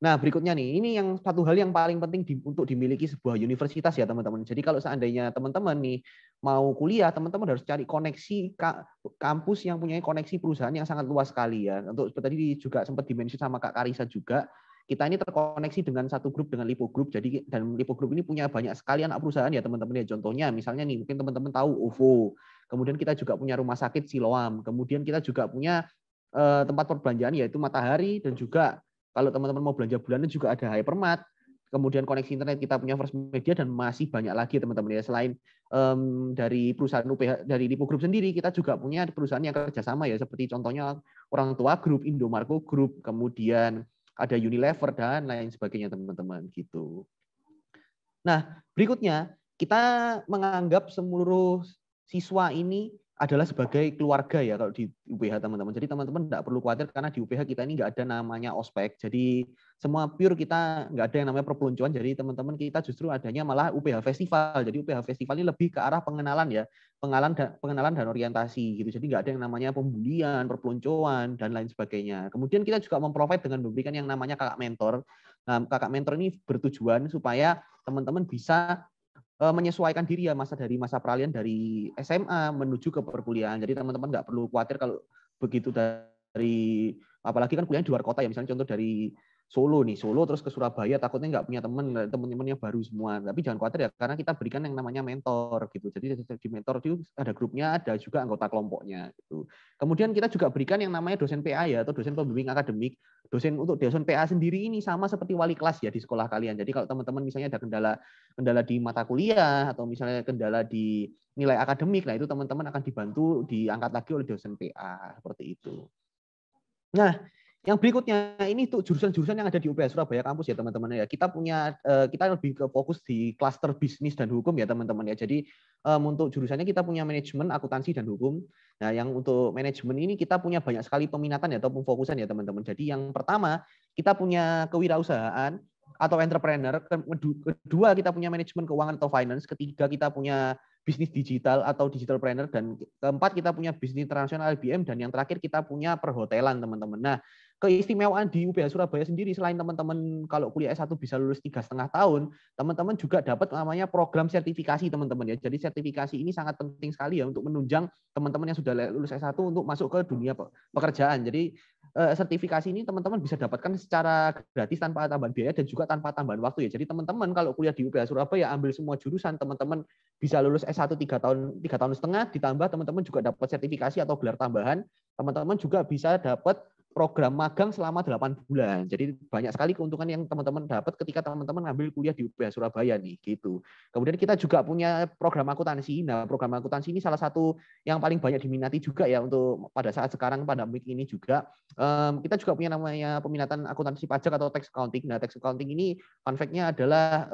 Nah, berikutnya nih, ini yang satu hal yang paling penting untuk dimiliki sebuah universitas ya teman-teman. Jadi kalau seandainya teman-teman nih mau kuliah, teman-teman harus cari koneksi kampus yang punya koneksi perusahaan yang sangat luas sekali ya. Untuk seperti tadi juga sempat dimention sama Kak Karissa juga, kita ini terkoneksi dengan satu grup dengan Lipo Group. Jadi dan Lipo Group ini punya banyak sekali anak perusahaan ya teman-teman ya. Contohnya misalnya nih, mungkin teman-teman tahu OVO. Kemudian kita juga punya rumah sakit Siloam. Kemudian kita juga punya tempat perbelanjaan yaitu Matahari, dan juga kalau teman-teman mau belanja bulanan juga ada Hypermart. kemudian koneksi internet kita punya First Media, dan masih banyak lagi teman-teman ya. Selain dari perusahaan UPH, dari Lipo Group sendiri, kita juga punya perusahaan yang kerjasama ya, seperti contohnya Orang Tua Group, Indomarko Group, kemudian ada Unilever dan lain sebagainya teman-teman gitu. Nah, berikutnya kita menganggap seluruh siswa ini adalah sebagai keluarga ya kalau di UPH teman-teman. Jadi teman-teman tidak perlu khawatir karena di UPH kita ini nggak ada namanya ospek. Jadi semua pure, kita nggak ada yang namanya perpeloncoan. Jadi teman-teman kita justru adanya malah UPH Festival. Jadi UPH Festival ini lebih ke arah pengenalan ya, pengenalan dan orientasi gitu. Jadi nggak ada yang namanya pembulian, perpeloncoan dan lain sebagainya. Kemudian kita juga memprovide dengan memberikan yang namanya kakak mentor. Nah, kakak mentor ini bertujuan supaya teman-teman bisa menyesuaikan diri ya dari masa peralihan dari SMA menuju ke perkuliahan. Jadi teman-teman nggak perlu khawatir kalau begitu dari, apalagi kan kuliah di luar kota ya, misalnya contoh dari Solo terus ke Surabaya, takutnya nggak punya teman-teman yang baru semua. Tapi jangan khawatir ya, karena kita berikan yang namanya mentor gitu. Jadi di mentor itu ada grupnya, ada juga anggota kelompoknya gitu. Kemudian kita juga berikan yang namanya dosen PA ya, atau dosen pembimbing akademik. Untuk dosen PA sendiri ini sama seperti wali kelas ya di sekolah kalian. Jadi kalau teman-teman misalnya ada kendala di mata kuliah atau misalnya kendala di nilai akademik, nah itu teman-teman akan dibantu diangkat lagi oleh dosen PA seperti itu. Nah, yang berikutnya ini tuh jurusan-jurusan yang ada di UPH Surabaya kampus ya teman-teman ya. Kita lebih ke fokus di klaster bisnis dan hukum ya teman-teman ya. Jadi untuk jurusannya kita punya manajemen, akuntansi dan hukum. Nah, yang untuk manajemen ini kita punya banyak sekali peminatan ya atau pemfokusan ya teman-teman. Jadi yang pertama kita punya kewirausahaan atau entrepreneur, kedua kita punya manajemen keuangan atau finance, ketiga kita punya bisnis digital atau digitalpreneur, dan keempat kita punya bisnis internasional IBM, dan yang terakhir kita punya perhotelan teman-teman. Nah, keistimewaan di UPH Surabaya sendiri, selain teman-teman kalau kuliah S1 bisa lulus 3,5 tahun, teman-teman juga dapat namanya program sertifikasi teman-teman ya. Jadi sertifikasi ini sangat penting sekali ya untuk menunjang teman-teman yang sudah lulus S1 untuk masuk ke dunia pekerjaan. Jadi sertifikasi ini teman-teman bisa dapatkan secara gratis tanpa tambahan biaya dan juga tanpa tambahan waktu ya. Jadi teman-teman kalau kuliah di UPH Surabaya ambil semua jurusan, teman-teman bisa lulus S1 3 tahun setengah, ditambah teman-teman juga dapat sertifikasi atau gelar tambahan. Teman-teman juga bisa dapat program magang selama 8 bulan. Jadi banyak sekali keuntungan yang teman-teman dapat ketika teman-teman ngambil kuliah di UPH Surabaya nih gitu. Kemudian kita juga punya program akuntansi. Nah, program akuntansi ini salah satu yang paling banyak diminati juga ya untuk pada saat sekarang pandemik ini juga. Kita juga punya namanya peminatan akuntansi pajak atau tax accounting. Nah, tax accounting ini fun fact-nya adalah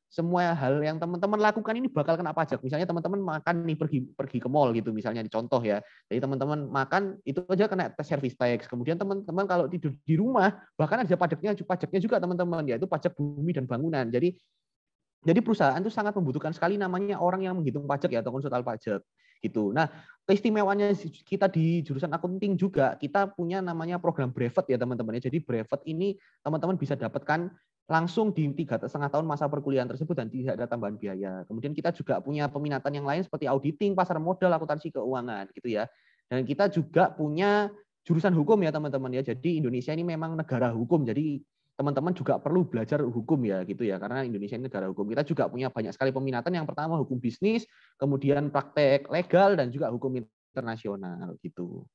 semua hal yang teman-teman lakukan ini bakal kena pajak. Misalnya teman-teman makan nih, pergi ke mall gitu misalnya, contoh ya. Jadi teman-teman makan itu aja kena service tax. Kemudian teman-teman kalau tidur di rumah bahkan ada pajaknya juga teman-teman, yaitu pajak bumi dan bangunan. Jadi perusahaan itu sangat membutuhkan sekali namanya orang yang menghitung pajak ya atau konsultan pajak gitu. Nah, keistimewaannya kita di jurusan akunting juga kita punya namanya program brevet ya teman-teman. Jadi brevet ini teman-teman bisa dapatkan langsung di 3,5 tahun masa perkuliahan tersebut dan tidak ada tambahan biaya. Kemudian kita juga punya peminatan yang lain seperti auditing, pasar modal, akuntansi keuangan gitu ya. Dan kita juga punya jurusan hukum ya teman-teman ya. Jadi Indonesia ini memang negara hukum. Jadi teman-teman juga perlu belajar hukum ya gitu ya, karena Indonesia ini negara hukum. Kita juga punya banyak sekali peminatan, yang pertama hukum bisnis, kemudian praktek legal dan juga hukum internasional gitu.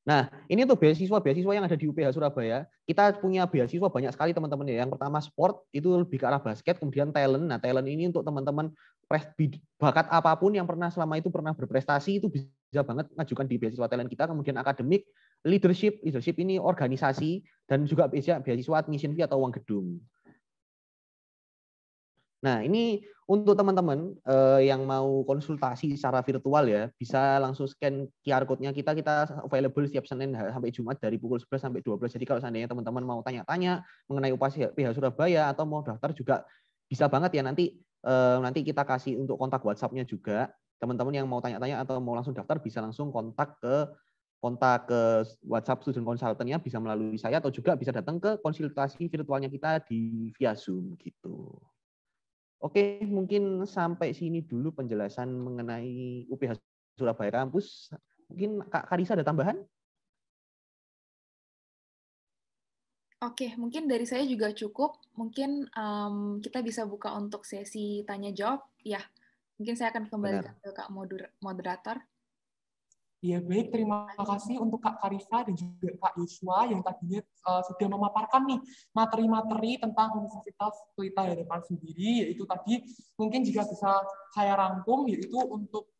Nah, ini tuh beasiswa yang ada di UPH Surabaya. Kita punya beasiswa banyak sekali teman-teman ya. Yang pertama sport, itu lebih ke arah basket, kemudian talent. Nah, talent ini untuk teman-teman bakat apapun yang selama itu pernah berprestasi, itu bisa banget ngajukan di beasiswa talent kita. Kemudian akademik, leadership ini organisasi, dan juga beasiswa admission fee atau uang gedung. Nah, ini untuk teman-teman yang mau konsultasi secara virtual ya, bisa langsung scan QR code-nya kita available setiap Senin sampai Jumat dari pukul 11 sampai 12. Jadi kalau seandainya teman-teman mau tanya-tanya mengenai UPH Surabaya atau mau daftar juga bisa banget ya, nanti kita kasih untuk kontak WhatsApp-nya juga. Teman-teman yang mau tanya-tanya atau mau langsung daftar bisa langsung kontak ke WhatsApp student consultant-nya, bisa melalui saya atau juga bisa datang ke konsultasi virtualnya kita via Zoom gitu. Oke, mungkin sampai sini dulu penjelasan mengenai UPH Surabaya Kampus. Mungkin Kak Karisa ada tambahan? Oke, mungkin dari saya juga cukup. Mungkin kita bisa buka untuk sesi tanya-jawab. Ya, mungkin saya akan kembalikan ke Kak Moderator. Ya, baik. Terima kasih untuk Kak Karissa dan juga Kak Yosua yang tadinya sudah memaparkan nih materi-materi tentang Universitas Pelita Harapan sendiri, yaitu tadi mungkin jika bisa saya rangkum, yaitu untuk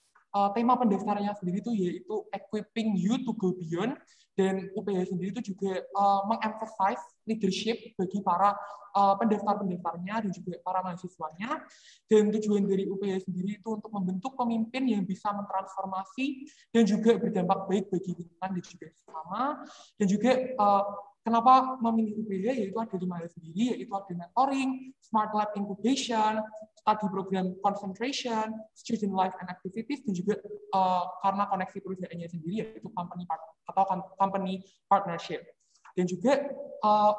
tema pendaftarannya sendiri itu yaitu Equipping You to Go Beyond, dan UPH sendiri itu juga mengemphasize leadership bagi para pendaftar-pendaftarnya dan juga para mahasiswanya. Dan tujuan dari UPH sendiri itu untuk membentuk pemimpin yang bisa mentransformasi dan juga berdampak baik bagi lingkungan dan juga sesama. Dan juga kenapa memilih UPH, yaitu ada 5 hal sendiri, yaitu ada mentoring, smart lab incubation, study program concentration, student life and activities, dan juga karena koneksi perusahaannya sendiri, yaitu company partnership. Dan juga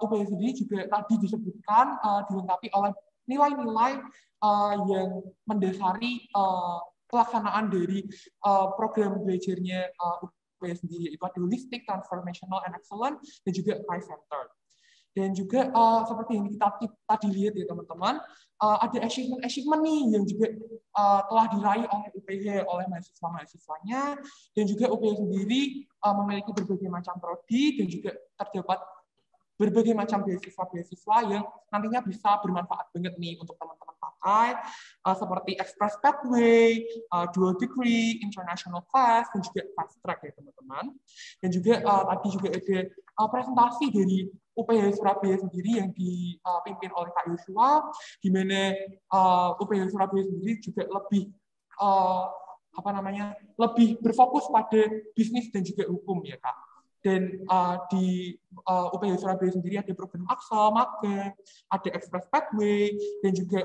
UPH sendiri juga tadi disebutkan dilengkapi oleh nilai-nilai yang mendasari pelaksanaan dari program belajarnya UPH sendiri, yaitu ada holistic, transformational, and excellent, dan juga Christ-centered. Dan juga seperti yang kita tadi lihat ya teman-teman, ada achievement nih yang juga telah diraih oleh UPH, oleh mahasiswa-mahasiswanya, dan juga UPH sendiri memiliki berbagai macam prodi dan juga terdapat berbagai macam beasiswa-beasiswa yang nantinya bisa bermanfaat banget nih untuk teman-teman pakai, seperti Express Pathway, Dual Degree, International Class, dan juga Fast Track ya teman-teman. Dan juga tadi juga ada presentasi dari UPH Surabaya sendiri yang dipimpin oleh Kak Yosua, di mana UPH Surabaya sendiri juga lebih berfokus pada bisnis dan juga hukum ya Kak. Dan di UPH Surabaya sendiri ada program Aksa, magang, ada Express Pathway, dan juga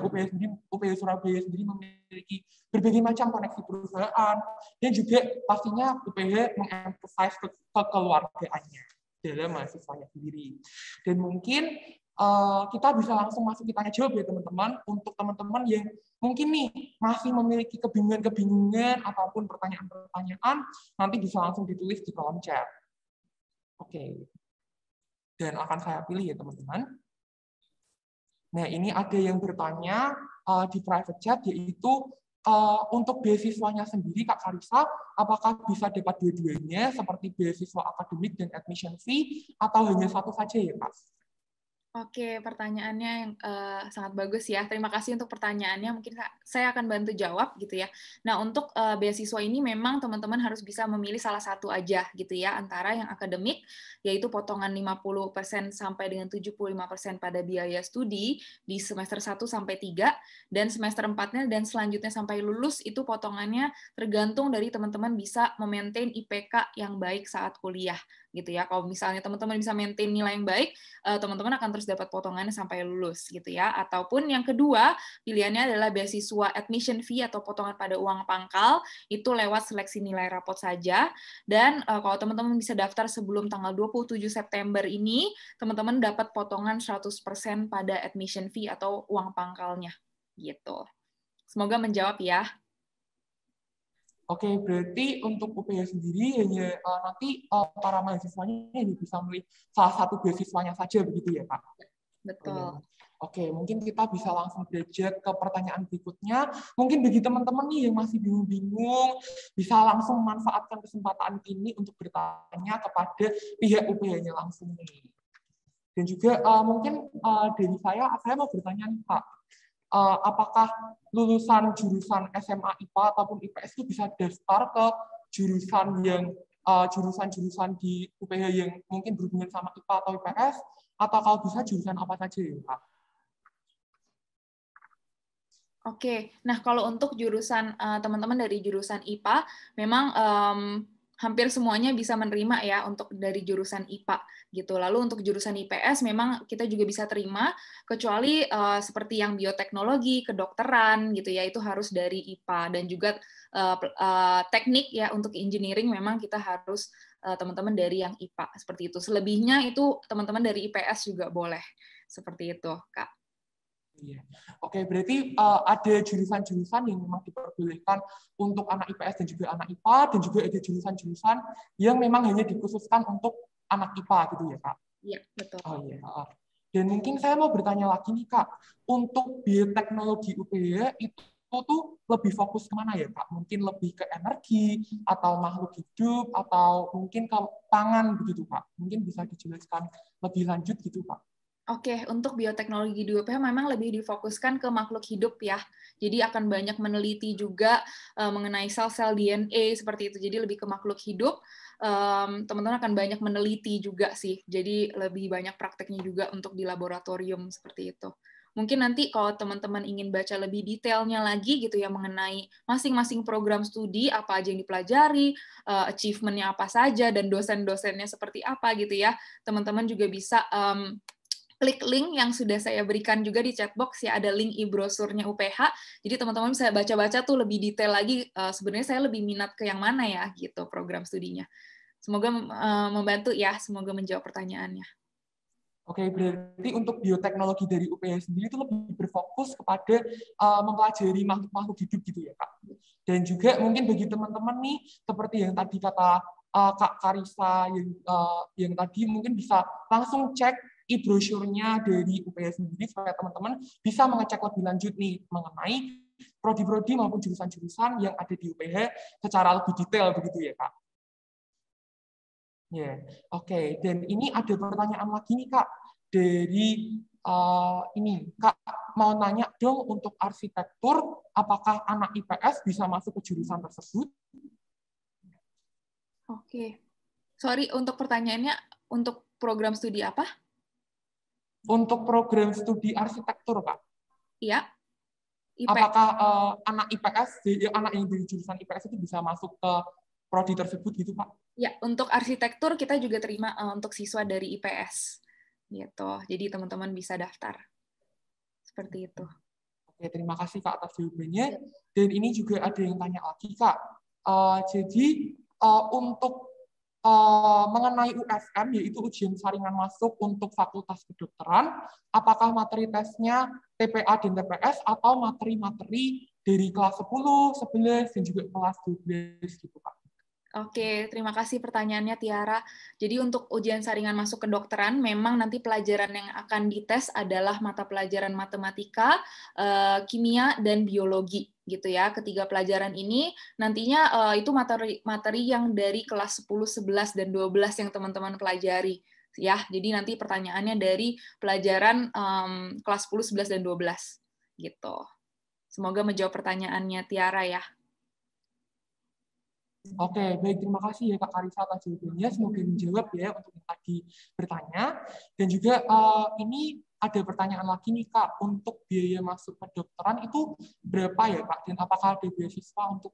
UPH Surabaya sendiri memiliki berbagai macam koneksi perusahaan, dan juga pastinya UPH mengemphasize kekeluargaannya dalam mahasiswanya sendiri. Dan mungkin kita bisa langsung masuk ke tanya jawab ya teman-teman. Untuk teman-teman yang mungkin nih masih memiliki kebingungan ataupun pertanyaan-pertanyaan, nanti bisa langsung ditulis di kolom chat. Oke. Dan akan saya pilih ya teman-teman. Nah, ini ada yang bertanya di private chat, yaitu untuk beasiswanya sendiri, Kak Karissa, apakah bisa dapat dua-duanya, seperti beasiswa akademik dan admission fee, atau hanya satu saja ya, Kak? Oke, pertanyaannya yang sangat bagus ya. Terima kasih untuk pertanyaannya. Mungkin saya akan bantu jawab gitu ya. Nah, untuk beasiswa ini memang teman-teman harus bisa memilih salah satu aja gitu ya, antara yang akademik, yaitu potongan 50% sampai dengan 75% pada biaya studi di semester 1 sampai 3, dan semester 4-nya dan selanjutnya sampai lulus itu potongannya tergantung dari teman-teman bisa memaintain IPK yang baik saat kuliah gitu ya. Kalau misalnya teman-teman bisa maintain nilai yang baik, teman-teman akan terus dapat potongannya sampai lulus gitu ya. Ataupun yang kedua, pilihannya adalah beasiswa admission fee atau potongan pada uang pangkal, itu lewat seleksi nilai rapot saja. Dan kalau teman-teman bisa daftar sebelum tanggal 27 September ini, teman-teman dapat potongan 100% pada admission fee atau uang pangkalnya gitu. Semoga menjawab ya. Oke, berarti untuk UPH sendiri hanya nanti para mahasiswanya hanya bisa memilih salah satu beasiswanya saja begitu ya, Pak? Betul. Oke, mungkin kita bisa langsung belajar ke pertanyaan berikutnya. Mungkin bagi teman-teman nih yang masih bingung-bingung, bisa langsung memanfaatkan kesempatan ini untuk bertanya kepada pihak UPH-nya langsung nih. Dan juga mungkin dari saya mau bertanya nih, Pak. Apakah lulusan jurusan SMA IPA ataupun IPS itu bisa daftar ke jurusan yang jurusan-jurusan di UPH yang mungkin berhubungan sama IPA atau IPS, atau kalau bisa jurusan apa saja ya, Pak? Oke, nah kalau untuk jurusan teman-teman dari jurusan IPA, memang hampir semuanya bisa menerima ya untuk dari jurusan IPA gitu. Lalu untuk jurusan IPS memang kita juga bisa terima, kecuali seperti yang bioteknologi, kedokteran gitu ya, itu harus dari IPA. Dan juga teknik ya, untuk engineering memang kita harus teman-teman dari yang IPA seperti itu. Selebihnya itu teman-teman dari IPS juga boleh seperti itu, Kak. Iya. Oke, berarti ada jurusan-jurusan yang memang diperbolehkan untuk anak IPS dan juga anak IPA, dan juga ada jurusan-jurusan yang memang hanya dikhususkan untuk anak IPA gitu ya, Kak? Iya, betul. Oh iya. Dan mungkin saya mau bertanya lagi nih, Kak, untuk bioteknologi UPH itu tuh lebih fokus kemana ya Kak? Mungkin lebih ke energi, atau makhluk hidup, atau mungkin ke pangan begitu Kak? Mungkin bisa dijelaskan lebih lanjut gitu Kak? Oke, untuk bioteknologi di UPH memang lebih difokuskan ke makhluk hidup ya. Jadi akan banyak meneliti juga mengenai sel-sel DNA seperti itu. Jadi lebih ke makhluk hidup. Teman-teman akan banyak meneliti juga sih. Jadi lebih banyak prakteknya juga untuk di laboratorium seperti itu. Mungkin nanti kalau teman-teman ingin baca lebih detailnya lagi gitu ya mengenai masing-masing program studi, apa aja yang dipelajari, achievement-nya apa saja, dan dosen-dosennya seperti apa gitu ya. Teman-teman juga bisa klik link yang sudah saya berikan juga di chatbox ya, ada link e-brosurnya UPH. Jadi teman-teman bisa baca-baca tuh lebih detail lagi. Sebenarnya saya lebih minat ke yang mana ya gitu program studinya. Semoga membantu ya, semoga menjawab pertanyaannya. Oke, berarti untuk bioteknologi dari UPH sendiri itu lebih berfokus kepada mempelajari makhluk-makhluk hidup gitu ya Kak. Dan juga mungkin bagi teman-teman nih, seperti yang tadi kata Kak Karissa yang tadi mungkin bisa langsung cek e-brosurnya dari UPH sendiri supaya teman-teman bisa mengecek lebih lanjut nih mengenai prodi-prodi maupun jurusan-jurusan yang ada di UPH secara lebih detail begitu ya Kak. Ya, oke. Dan ini ada pertanyaan lagi nih Kak dari ini Kak mau nanya dong untuk arsitektur apakah anak IPS bisa masuk ke jurusan tersebut? Oke. Sorry, untuk pertanyaannya untuk program studi apa? Untuk program studi arsitektur, Kak. Iya. Apakah anak IPS, anak yang dari jurusan IPS itu bisa masuk ke prodi tersebut gitu, Pak? Ya, untuk arsitektur kita juga terima untuk siswa dari IPS. Gitu. Jadi teman-teman bisa daftar. Seperti itu. Oke, terima kasih Kak atas jawabannya. Dan ini juga ada yang tanya lagi, Kak. Jadi untuk mengenai USM, yaitu ujian saringan masuk untuk Fakultas Kedokteran, apakah materi tesnya TPA dan TPS atau materi-materi dari kelas 10, 11, dan juga kelas 12 gitu, Pak? Oke, terima kasih pertanyaannya Tiara. Jadi untuk ujian saringan masuk kedokteran, memang nanti pelajaran yang akan dites adalah mata pelajaran matematika, kimia, dan biologi gitu ya. Ketiga pelajaran ini nantinya itu materi yang dari kelas 10, 11, dan 12 yang teman-teman pelajari. Ya, jadi nanti pertanyaannya dari pelajaran kelas 10, 11, dan 12 gitu. Semoga menjawab pertanyaannya Tiara ya. Oke, baik. Terima kasih ya Kak Karissa atas jawabannya. Semoga menjawab ya untuk yang tadi bertanya. Dan juga ini ada pertanyaan lagi nih Kak, untuk biaya masuk kedokteran itu berapa ya Kak? Dan apakah ada beasiswa untuk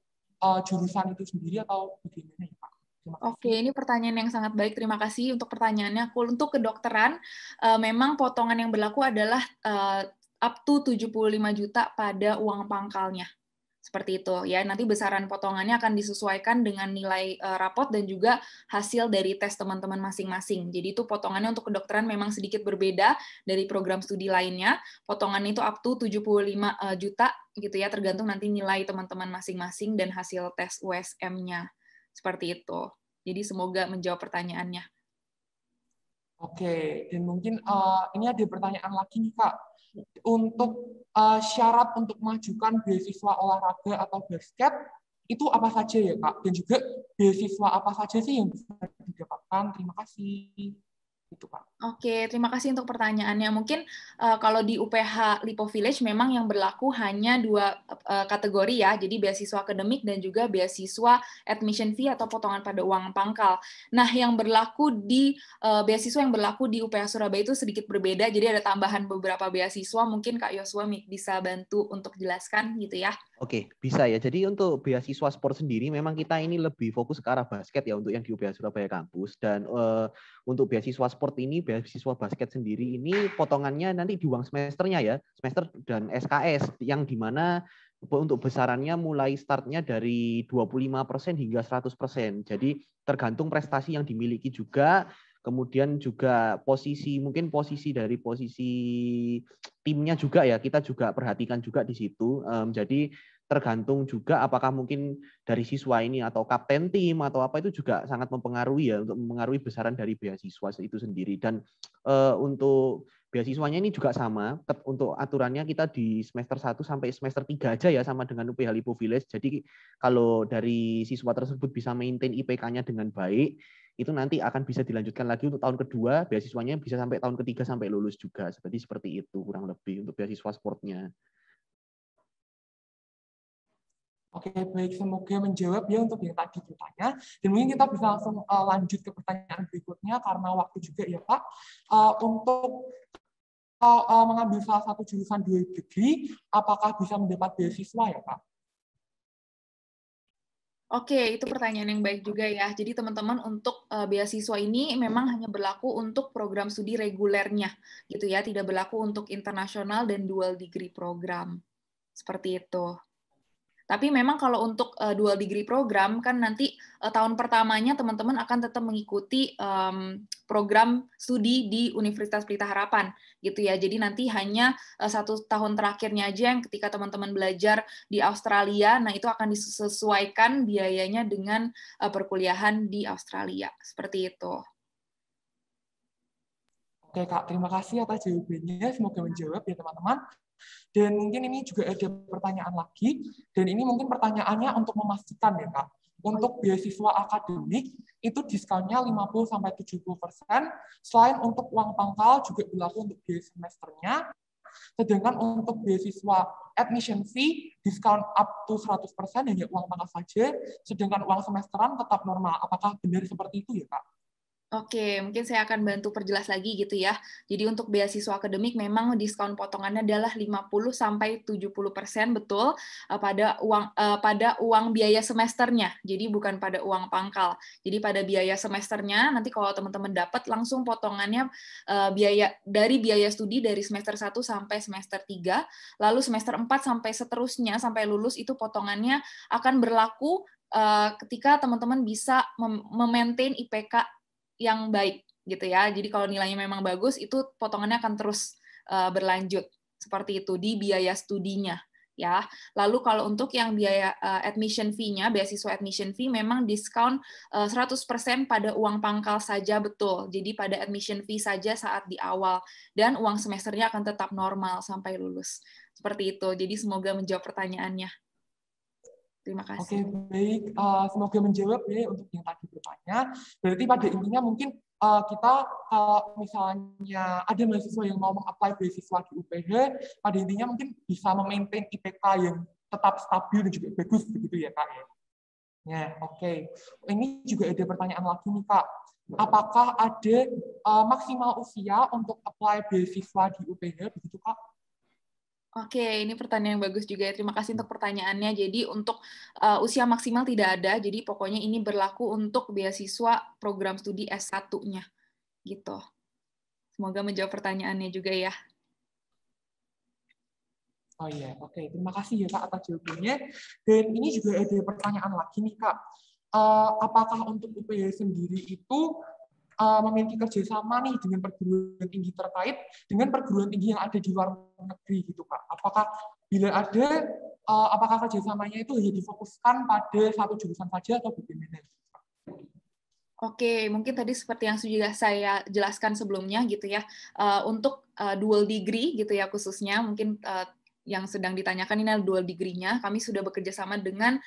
jurusan itu sendiri atau bagaimana ya Kak? Oke, ini pertanyaan yang sangat baik. Terima kasih untuk pertanyaannya. Untuk kedokteran, memang potongan yang berlaku adalah up to 75 juta pada uang pangkalnya. Seperti itu ya. Nanti besaran potongannya akan disesuaikan dengan nilai rapot dan juga hasil dari tes teman-teman masing-masing. Jadi itu potongannya untuk kedokteran memang sedikit berbeda dari program studi lainnya. Potongan itu up to 75 juta gitu ya, tergantung nanti nilai teman-teman masing-masing dan hasil tes USM-nya. Seperti itu. Jadi semoga menjawab pertanyaannya. Oke, dan mungkin ini ada pertanyaan lagi nih Kak. Untuk syarat untuk mengajukan beasiswa olahraga atau basket, itu apa saja ya Kak? Dan juga beasiswa apa saja sih yang bisa didapatkan? Terima kasih. Itu Pak. Oke, terima kasih untuk pertanyaannya. Mungkin kalau di UPH Lipo Village memang yang berlaku hanya dua kategori ya, jadi beasiswa akademik dan juga beasiswa admission fee atau potongan pada uang pangkal. Nah, yang berlaku di beasiswa yang berlaku di UPH Surabaya itu sedikit berbeda, jadi ada tambahan beberapa beasiswa. Mungkin Kak Yosua bisa bantu untuk jelaskan gitu ya. Oke, bisa ya. Jadi untuk beasiswa sport sendiri memang kita ini lebih fokus ke arah basket ya untuk yang di UPH Surabaya kampus, dan untuk beasiswa sport ini, beasiswa basket sendiri ini potongannya nanti di uang semesternya ya, semester dan SKS, yang dimana untuk besarannya mulai startnya dari 25% hingga 100%. Jadi tergantung prestasi yang dimiliki juga, kemudian juga mungkin posisi dari posisi timnya juga ya, kita juga perhatikan juga di situ. Jadi tergantung juga apakah mungkin dari siswa ini atau kapten tim atau apa, itu juga sangat mempengaruhi ya, untuk mempengaruhi besaran dari beasiswa itu sendiri. Dan untuk beasiswanya ini juga sama. Untuk aturannya kita di semester 1 sampai semester 3 aja ya, sama dengan UPH Lipo Village. Jadi kalau dari siswa tersebut bisa maintain IPK-nya dengan baik, itu nanti akan bisa dilanjutkan lagi untuk tahun kedua, beasiswanya bisa sampai tahun ketiga sampai lulus juga. Seperti itu kurang lebih untuk beasiswa sportnya. Oke, baik. Semoga menjawab ya untuk yang tadi bertanya. Dan mungkin kita bisa langsung lanjut ke pertanyaan berikutnya karena waktu juga ya Pak. Untuk mengambil salah satu jurusan 2 degree, apakah bisa mendapat beasiswa ya Pak? Oke, itu pertanyaan yang baik juga ya. Jadi teman-teman untuk beasiswa ini memang hanya berlaku untuk program studi regulernya, gitu ya. Tidak berlaku untuk internasional dan dual degree program. Seperti itu. Tapi memang kalau untuk dual degree program kan nanti tahun pertamanya teman-teman akan tetap mengikuti program studi di Universitas Pelita Harapan gitu ya. Jadi nanti hanya 1 tahun terakhirnya aja yang ketika teman-teman belajar di Australia, nah itu akan disesuaikan biayanya dengan perkuliahan di Australia. Seperti itu. Oke Kak, terima kasih atas jawabannya. Semoga menjawab ya teman-teman. Dan mungkin ini juga ada pertanyaan lagi, dan ini mungkin pertanyaannya untuk memastikan ya Kak, untuk beasiswa akademik itu diskonnya 50-70%, selain untuk uang pangkal juga berlaku untuk biaya semesternya, sedangkan untuk beasiswa admission fee diskon up to 100% hanya uang pangkal saja, sedangkan uang semesteran tetap normal. Apakah benar seperti itu ya Kak? Oke, mungkin saya akan bantu perjelas lagi gitu ya. Jadi untuk beasiswa akademik memang diskon potongannya adalah 50-70%, betul, pada uang biaya semesternya. Jadi bukan pada uang pangkal. Jadi pada biaya semesternya nanti kalau teman-teman dapat langsung potongannya dari biaya studi dari semester 1 sampai semester 3, lalu semester 4 sampai seterusnya sampai lulus itu potongannya akan berlaku ketika teman-teman bisa memaintain IPK yang baik gitu ya. Jadi kalau nilainya memang bagus itu potongannya akan terus berlanjut seperti itu di biaya studinya ya. Lalu kalau untuk yang biaya admission fee-nya, beasiswa admission fee memang diskon 100% pada uang pangkal saja, betul. Jadi pada admission fee saja saat di awal dan uang semesternya akan tetap normal sampai lulus. Seperti itu. Jadi semoga menjawab pertanyaannya. Terima kasih. Oke, baik. Semoga menjawab ya untuk yang tadi bertanya. Berarti pada intinya mungkin kita kalau misalnya ada mahasiswa yang mau meng-apply beasiswa di UPH, pada intinya mungkin bisa memaintain IPK yang tetap stabil dan juga bagus begitu ya Kak ya. Ya, oke. Ini juga ada pertanyaan lagi nih Kak. Apakah ada maksimal usia untuk apply beasiswa di UPH begitu Kak? Oke, ini pertanyaan yang bagus juga ya. Terima kasih untuk pertanyaannya. Jadi untuk usia maksimal tidak ada, jadi pokoknya ini berlaku untuk beasiswa program studi S1-nya. Gitu. Semoga menjawab pertanyaannya juga ya. Oh iya, oke. Terima kasih ya Kak atas jawabannya. Dan ini juga ada pertanyaan lagi nih Kak. Apakah untuk UPH sendiri itu memiliki kerjasama nih dengan perguruan tinggi terkait dengan perguruan tinggi yang ada di luar negeri gitu Kak. Apakah bila ada, apakah kerjasamanya itu hanya difokuskan pada satu jurusan saja atau bagaimana? Oke, mungkin tadi seperti yang sudah saya jelaskan sebelumnya gitu ya, untuk dual degree gitu ya khususnya, mungkin yang sedang ditanyakan ini adalah dual degree-nya. Kami sudah bekerja sama dengan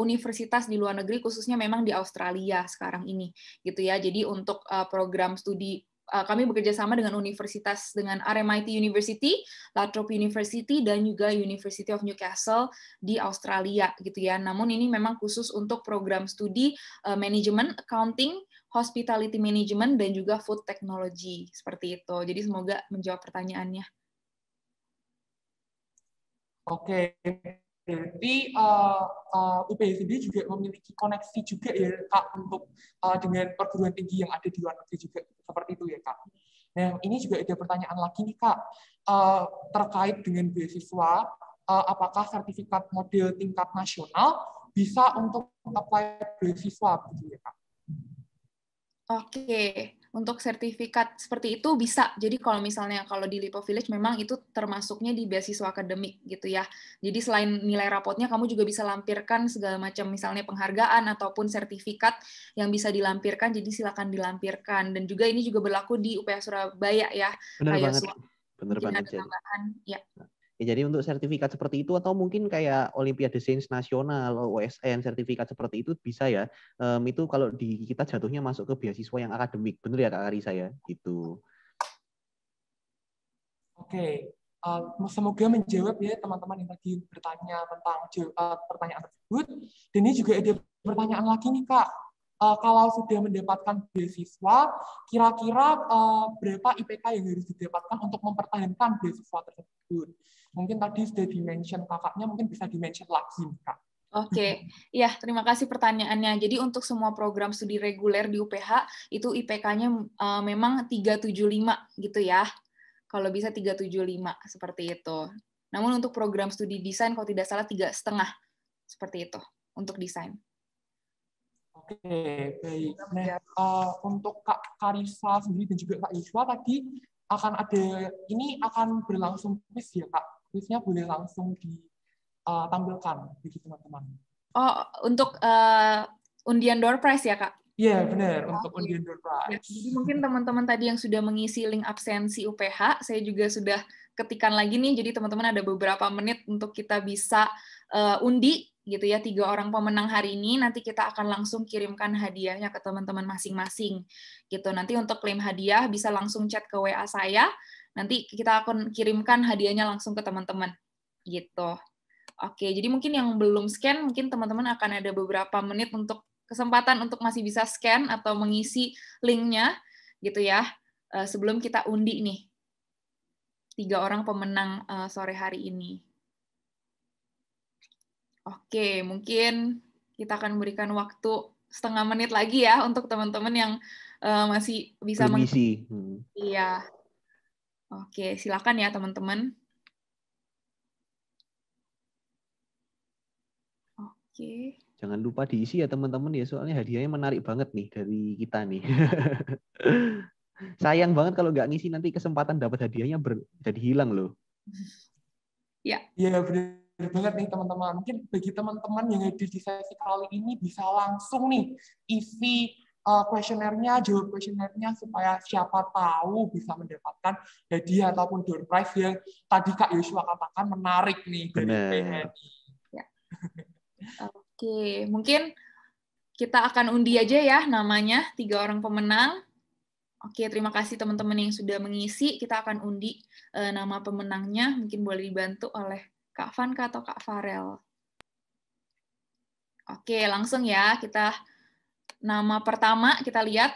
universitas di luar negeri, khususnya memang di Australia sekarang ini, gitu ya. Jadi untuk program studi kami bekerja sama dengan universitas dengan RMIT University, La Trobe University, dan juga University of Newcastle di Australia, gitu ya. Namun ini memang khusus untuk program studi manajemen, accounting, hospitality management, dan juga food technology seperti itu. Jadi semoga menjawab pertanyaannya. Oke, berarti UPH sendiri juga memiliki koneksi juga ya Kak untuk dengan perguruan tinggi yang ada di luar negeri juga seperti itu ya Kak. Nah ini juga ada pertanyaan lagi nih Kak terkait dengan beasiswa, apakah sertifikat model tingkat nasional bisa untuk apply beasiswa begitu ya Kak? Oke, Untuk sertifikat seperti itu bisa. Jadi kalau misalnya kalau di Lipo Village memang itu termasuknya di beasiswa akademik gitu ya. Jadi selain nilai rapotnya, kamu juga bisa lampirkan segala macam misalnya penghargaan ataupun sertifikat yang bisa dilampirkan. Jadi silakan dilampirkan. Dan juga ini juga berlaku di UPH Surabaya ya. Bener Kayak banget. Bener mungkin banget. ada tambahan. Ya. Ya, jadi untuk sertifikat seperti itu atau mungkin kayak Olimpiade Sains Nasional, OSN, sertifikat seperti itu bisa ya. Itu kalau di kita jatuhnya masuk ke beasiswa yang akademik, bener ya Kak Karisa ya, gitu. Oke, semoga menjawab ya teman-teman yang tadi bertanya tentang pertanyaan tersebut. Dan ini juga ada pertanyaan lagi nih Kak. Kalau sudah mendapatkan beasiswa, kira-kira berapa IPK yang harus didapatkan untuk mempertahankan beasiswa tersebut? Mungkin tadi sudah di-mention kakaknya, mungkin bisa di-mention lagi nih Kak. Oke, ya terima kasih pertanyaannya. Jadi untuk semua program studi reguler di UPH itu IPK-nya memang 375 gitu ya. Kalau bisa 375 seperti itu. Namun untuk program studi desain kalau tidak salah 3,5 seperti itu untuk desain. Oke, baik. Nah, untuk Kak Karisa sendiri dan juga Kak Yuswa tadi akan berlangsung quiz ya Kak. Quiznya boleh langsung ditampilkan bagi teman-teman. Oh, untuk undian door prize ya Kak? Iya, benar, untuk undian door prize. Ya, jadi mungkin teman-teman tadi yang sudah mengisi link absensi UPH, saya juga sudah ketikkan lagi nih, jadi teman-teman ada beberapa menit untuk kita bisa undi, gitu ya, 3 orang pemenang hari ini, nanti kita akan langsung kirimkan hadiahnya ke teman-teman masing-masing. Gitu. Nanti untuk klaim hadiah bisa langsung chat ke WA saya, nanti kita akan kirimkan hadiahnya langsung ke teman-teman. Gitu. Oke, jadi mungkin yang belum scan, mungkin teman-teman akan ada beberapa menit untuk kesempatan untuk masih bisa scan atau mengisi linknya, gitu ya, sebelum kita undi nih 3 orang pemenang sore hari ini. Oke, mungkin kita akan berikan waktu setengah menit lagi ya untuk teman-teman yang masih bisa mengisi. Iya. Oke, silakan ya teman-teman. Oke. Jangan lupa diisi ya teman-teman ya, soalnya hadiahnya menarik banget nih dari kita nih. Sayang banget kalau nggak ngisi, nanti kesempatan dapat hadiahnya jadi hilang loh. Ya. Iya, benar banget nih teman-teman. Mungkin bagi teman-teman yang hadir di sesi kali ini bisa langsung nih isi kuesionernya, jawab kuesionernya supaya siapa tahu bisa mendapatkan hadiah ataupun door prize yang tadi Kak Yosua katakan menarik nih dari PHNI. Ya. Oke, mungkin kita akan undi aja ya namanya 3 orang pemenang. Oke, terima kasih teman-teman yang sudah mengisi. Kita akan undi nama pemenangnya. Mungkin boleh dibantu oleh Kak Vanka atau Kak Farel. Oke, langsung ya. Kita nama pertama kita lihat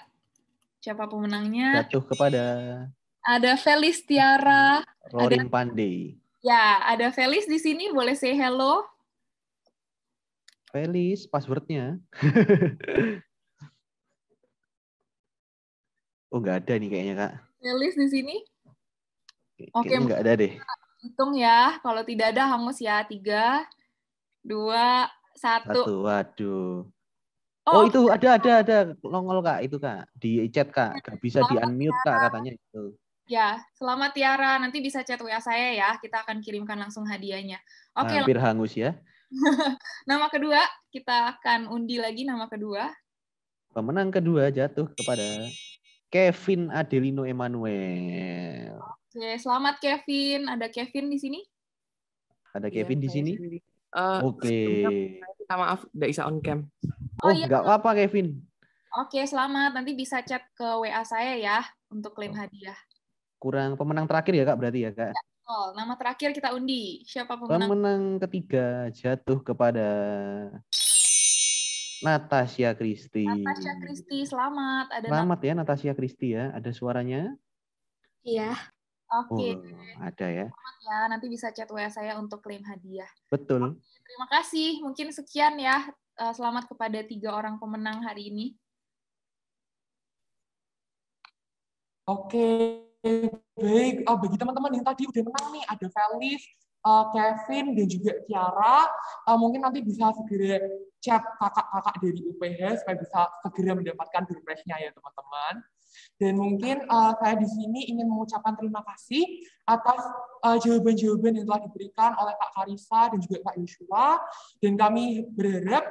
siapa pemenangnya. Jatuh kepada ada Felis Tiara. Roaring Pandey. Ya, ada Felis di sini. Boleh say hello. Felis, passwordnya. Oh, nggak ada nih kayaknya, Kak. Felis di sini. Oke, nggak ada deh. Hitung ya. Kalau tidak ada, hangus ya. 3, 2, 1. Waduh. Oh, itu ada. Nongol, Kak. Itu, Kak. Di chat, Kak. Nggak bisa di-unmute, Kak, katanya itu. Ya, selamat Tiara. Nanti bisa chat WA saya ya. Kita akan kirimkan langsung hadiahnya. Oke. Hampir hangus ya. Nama kedua, kita akan undi lagi nama kedua. Pemenang kedua jatuh kepada Kevin Adelino Emmanuel. Oke, selamat Kevin. Ada Kevin di sini? Ada Kevin di sini? Oke. Minta maaf, nggak bisa on cam. Oh, nggak apa-apa Kevin. Oke, selamat. Nanti bisa chat ke WA saya ya untuk klaim hadiah. Kurang pemenang terakhir ya Kak, berarti ya Kak? Ya, nama terakhir kita undi. Siapa pemenang? Pemenang ketiga jatuh kepada Natasha Christy. Natasha Christy, selamat. Selamat ya Natasha Christy ya. Ada suaranya? Iya. Oke. Ada ya. Selamat ya. Nanti bisa chat WA saya untuk klaim hadiah. Betul. Oke, terima kasih. Mungkin sekian ya. Selamat kepada 3 orang pemenang hari ini. Oke, baik. Bagi teman-teman yang tadi udah menang nih, ada Felis, Kevin, dan juga Tiara. Mungkin nanti bisa segera chat kakak-kakak dari UPH supaya bisa segera mendapatkan door prize-nya ya teman-teman. Dan mungkin saya di sini ingin mengucapkan terima kasih atas jawaban-jawaban yang telah diberikan oleh Kak Karissa dan juga Kak Yosua. Dan kami berharap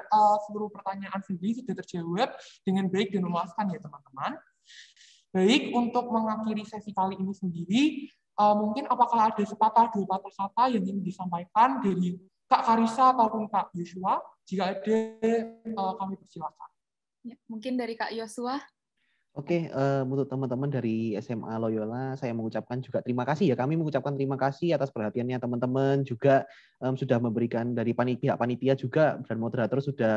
seluruh pertanyaan sendiri sudah terjawab dengan baik dan memuaskan ya teman-teman. Baik, untuk mengakhiri sesi kali ini sendiri, mungkin apakah ada sepatah dua patah kata yang ingin disampaikan dari Kak Karissa ataupun Kak Yosua? Jika ada, kami persilakan. Ya, mungkin dari Kak Yosua. Oke, untuk teman-teman dari SMA Loyola, saya mengucapkan juga terima kasih ya. Kami mengucapkan terima kasih atas perhatiannya teman-teman, juga sudah memberikan dari pihak panitia juga dan moderator sudah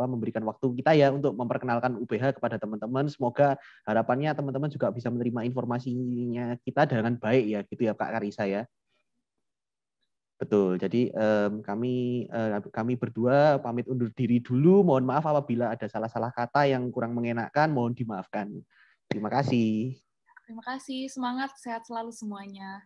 memberikan waktu kita ya untuk memperkenalkan UPH kepada teman-teman. Semoga harapannya teman-teman juga bisa menerima informasinya kita dengan baik ya, gitu ya Kak Karissa ya. Betul. Jadi kami berdua pamit undur diri dulu. Mohon maaf apabila ada salah-salah kata yang kurang mengenakan, mohon dimaafkan. Terima kasih. Terima kasih. Semangat, sehat selalu semuanya.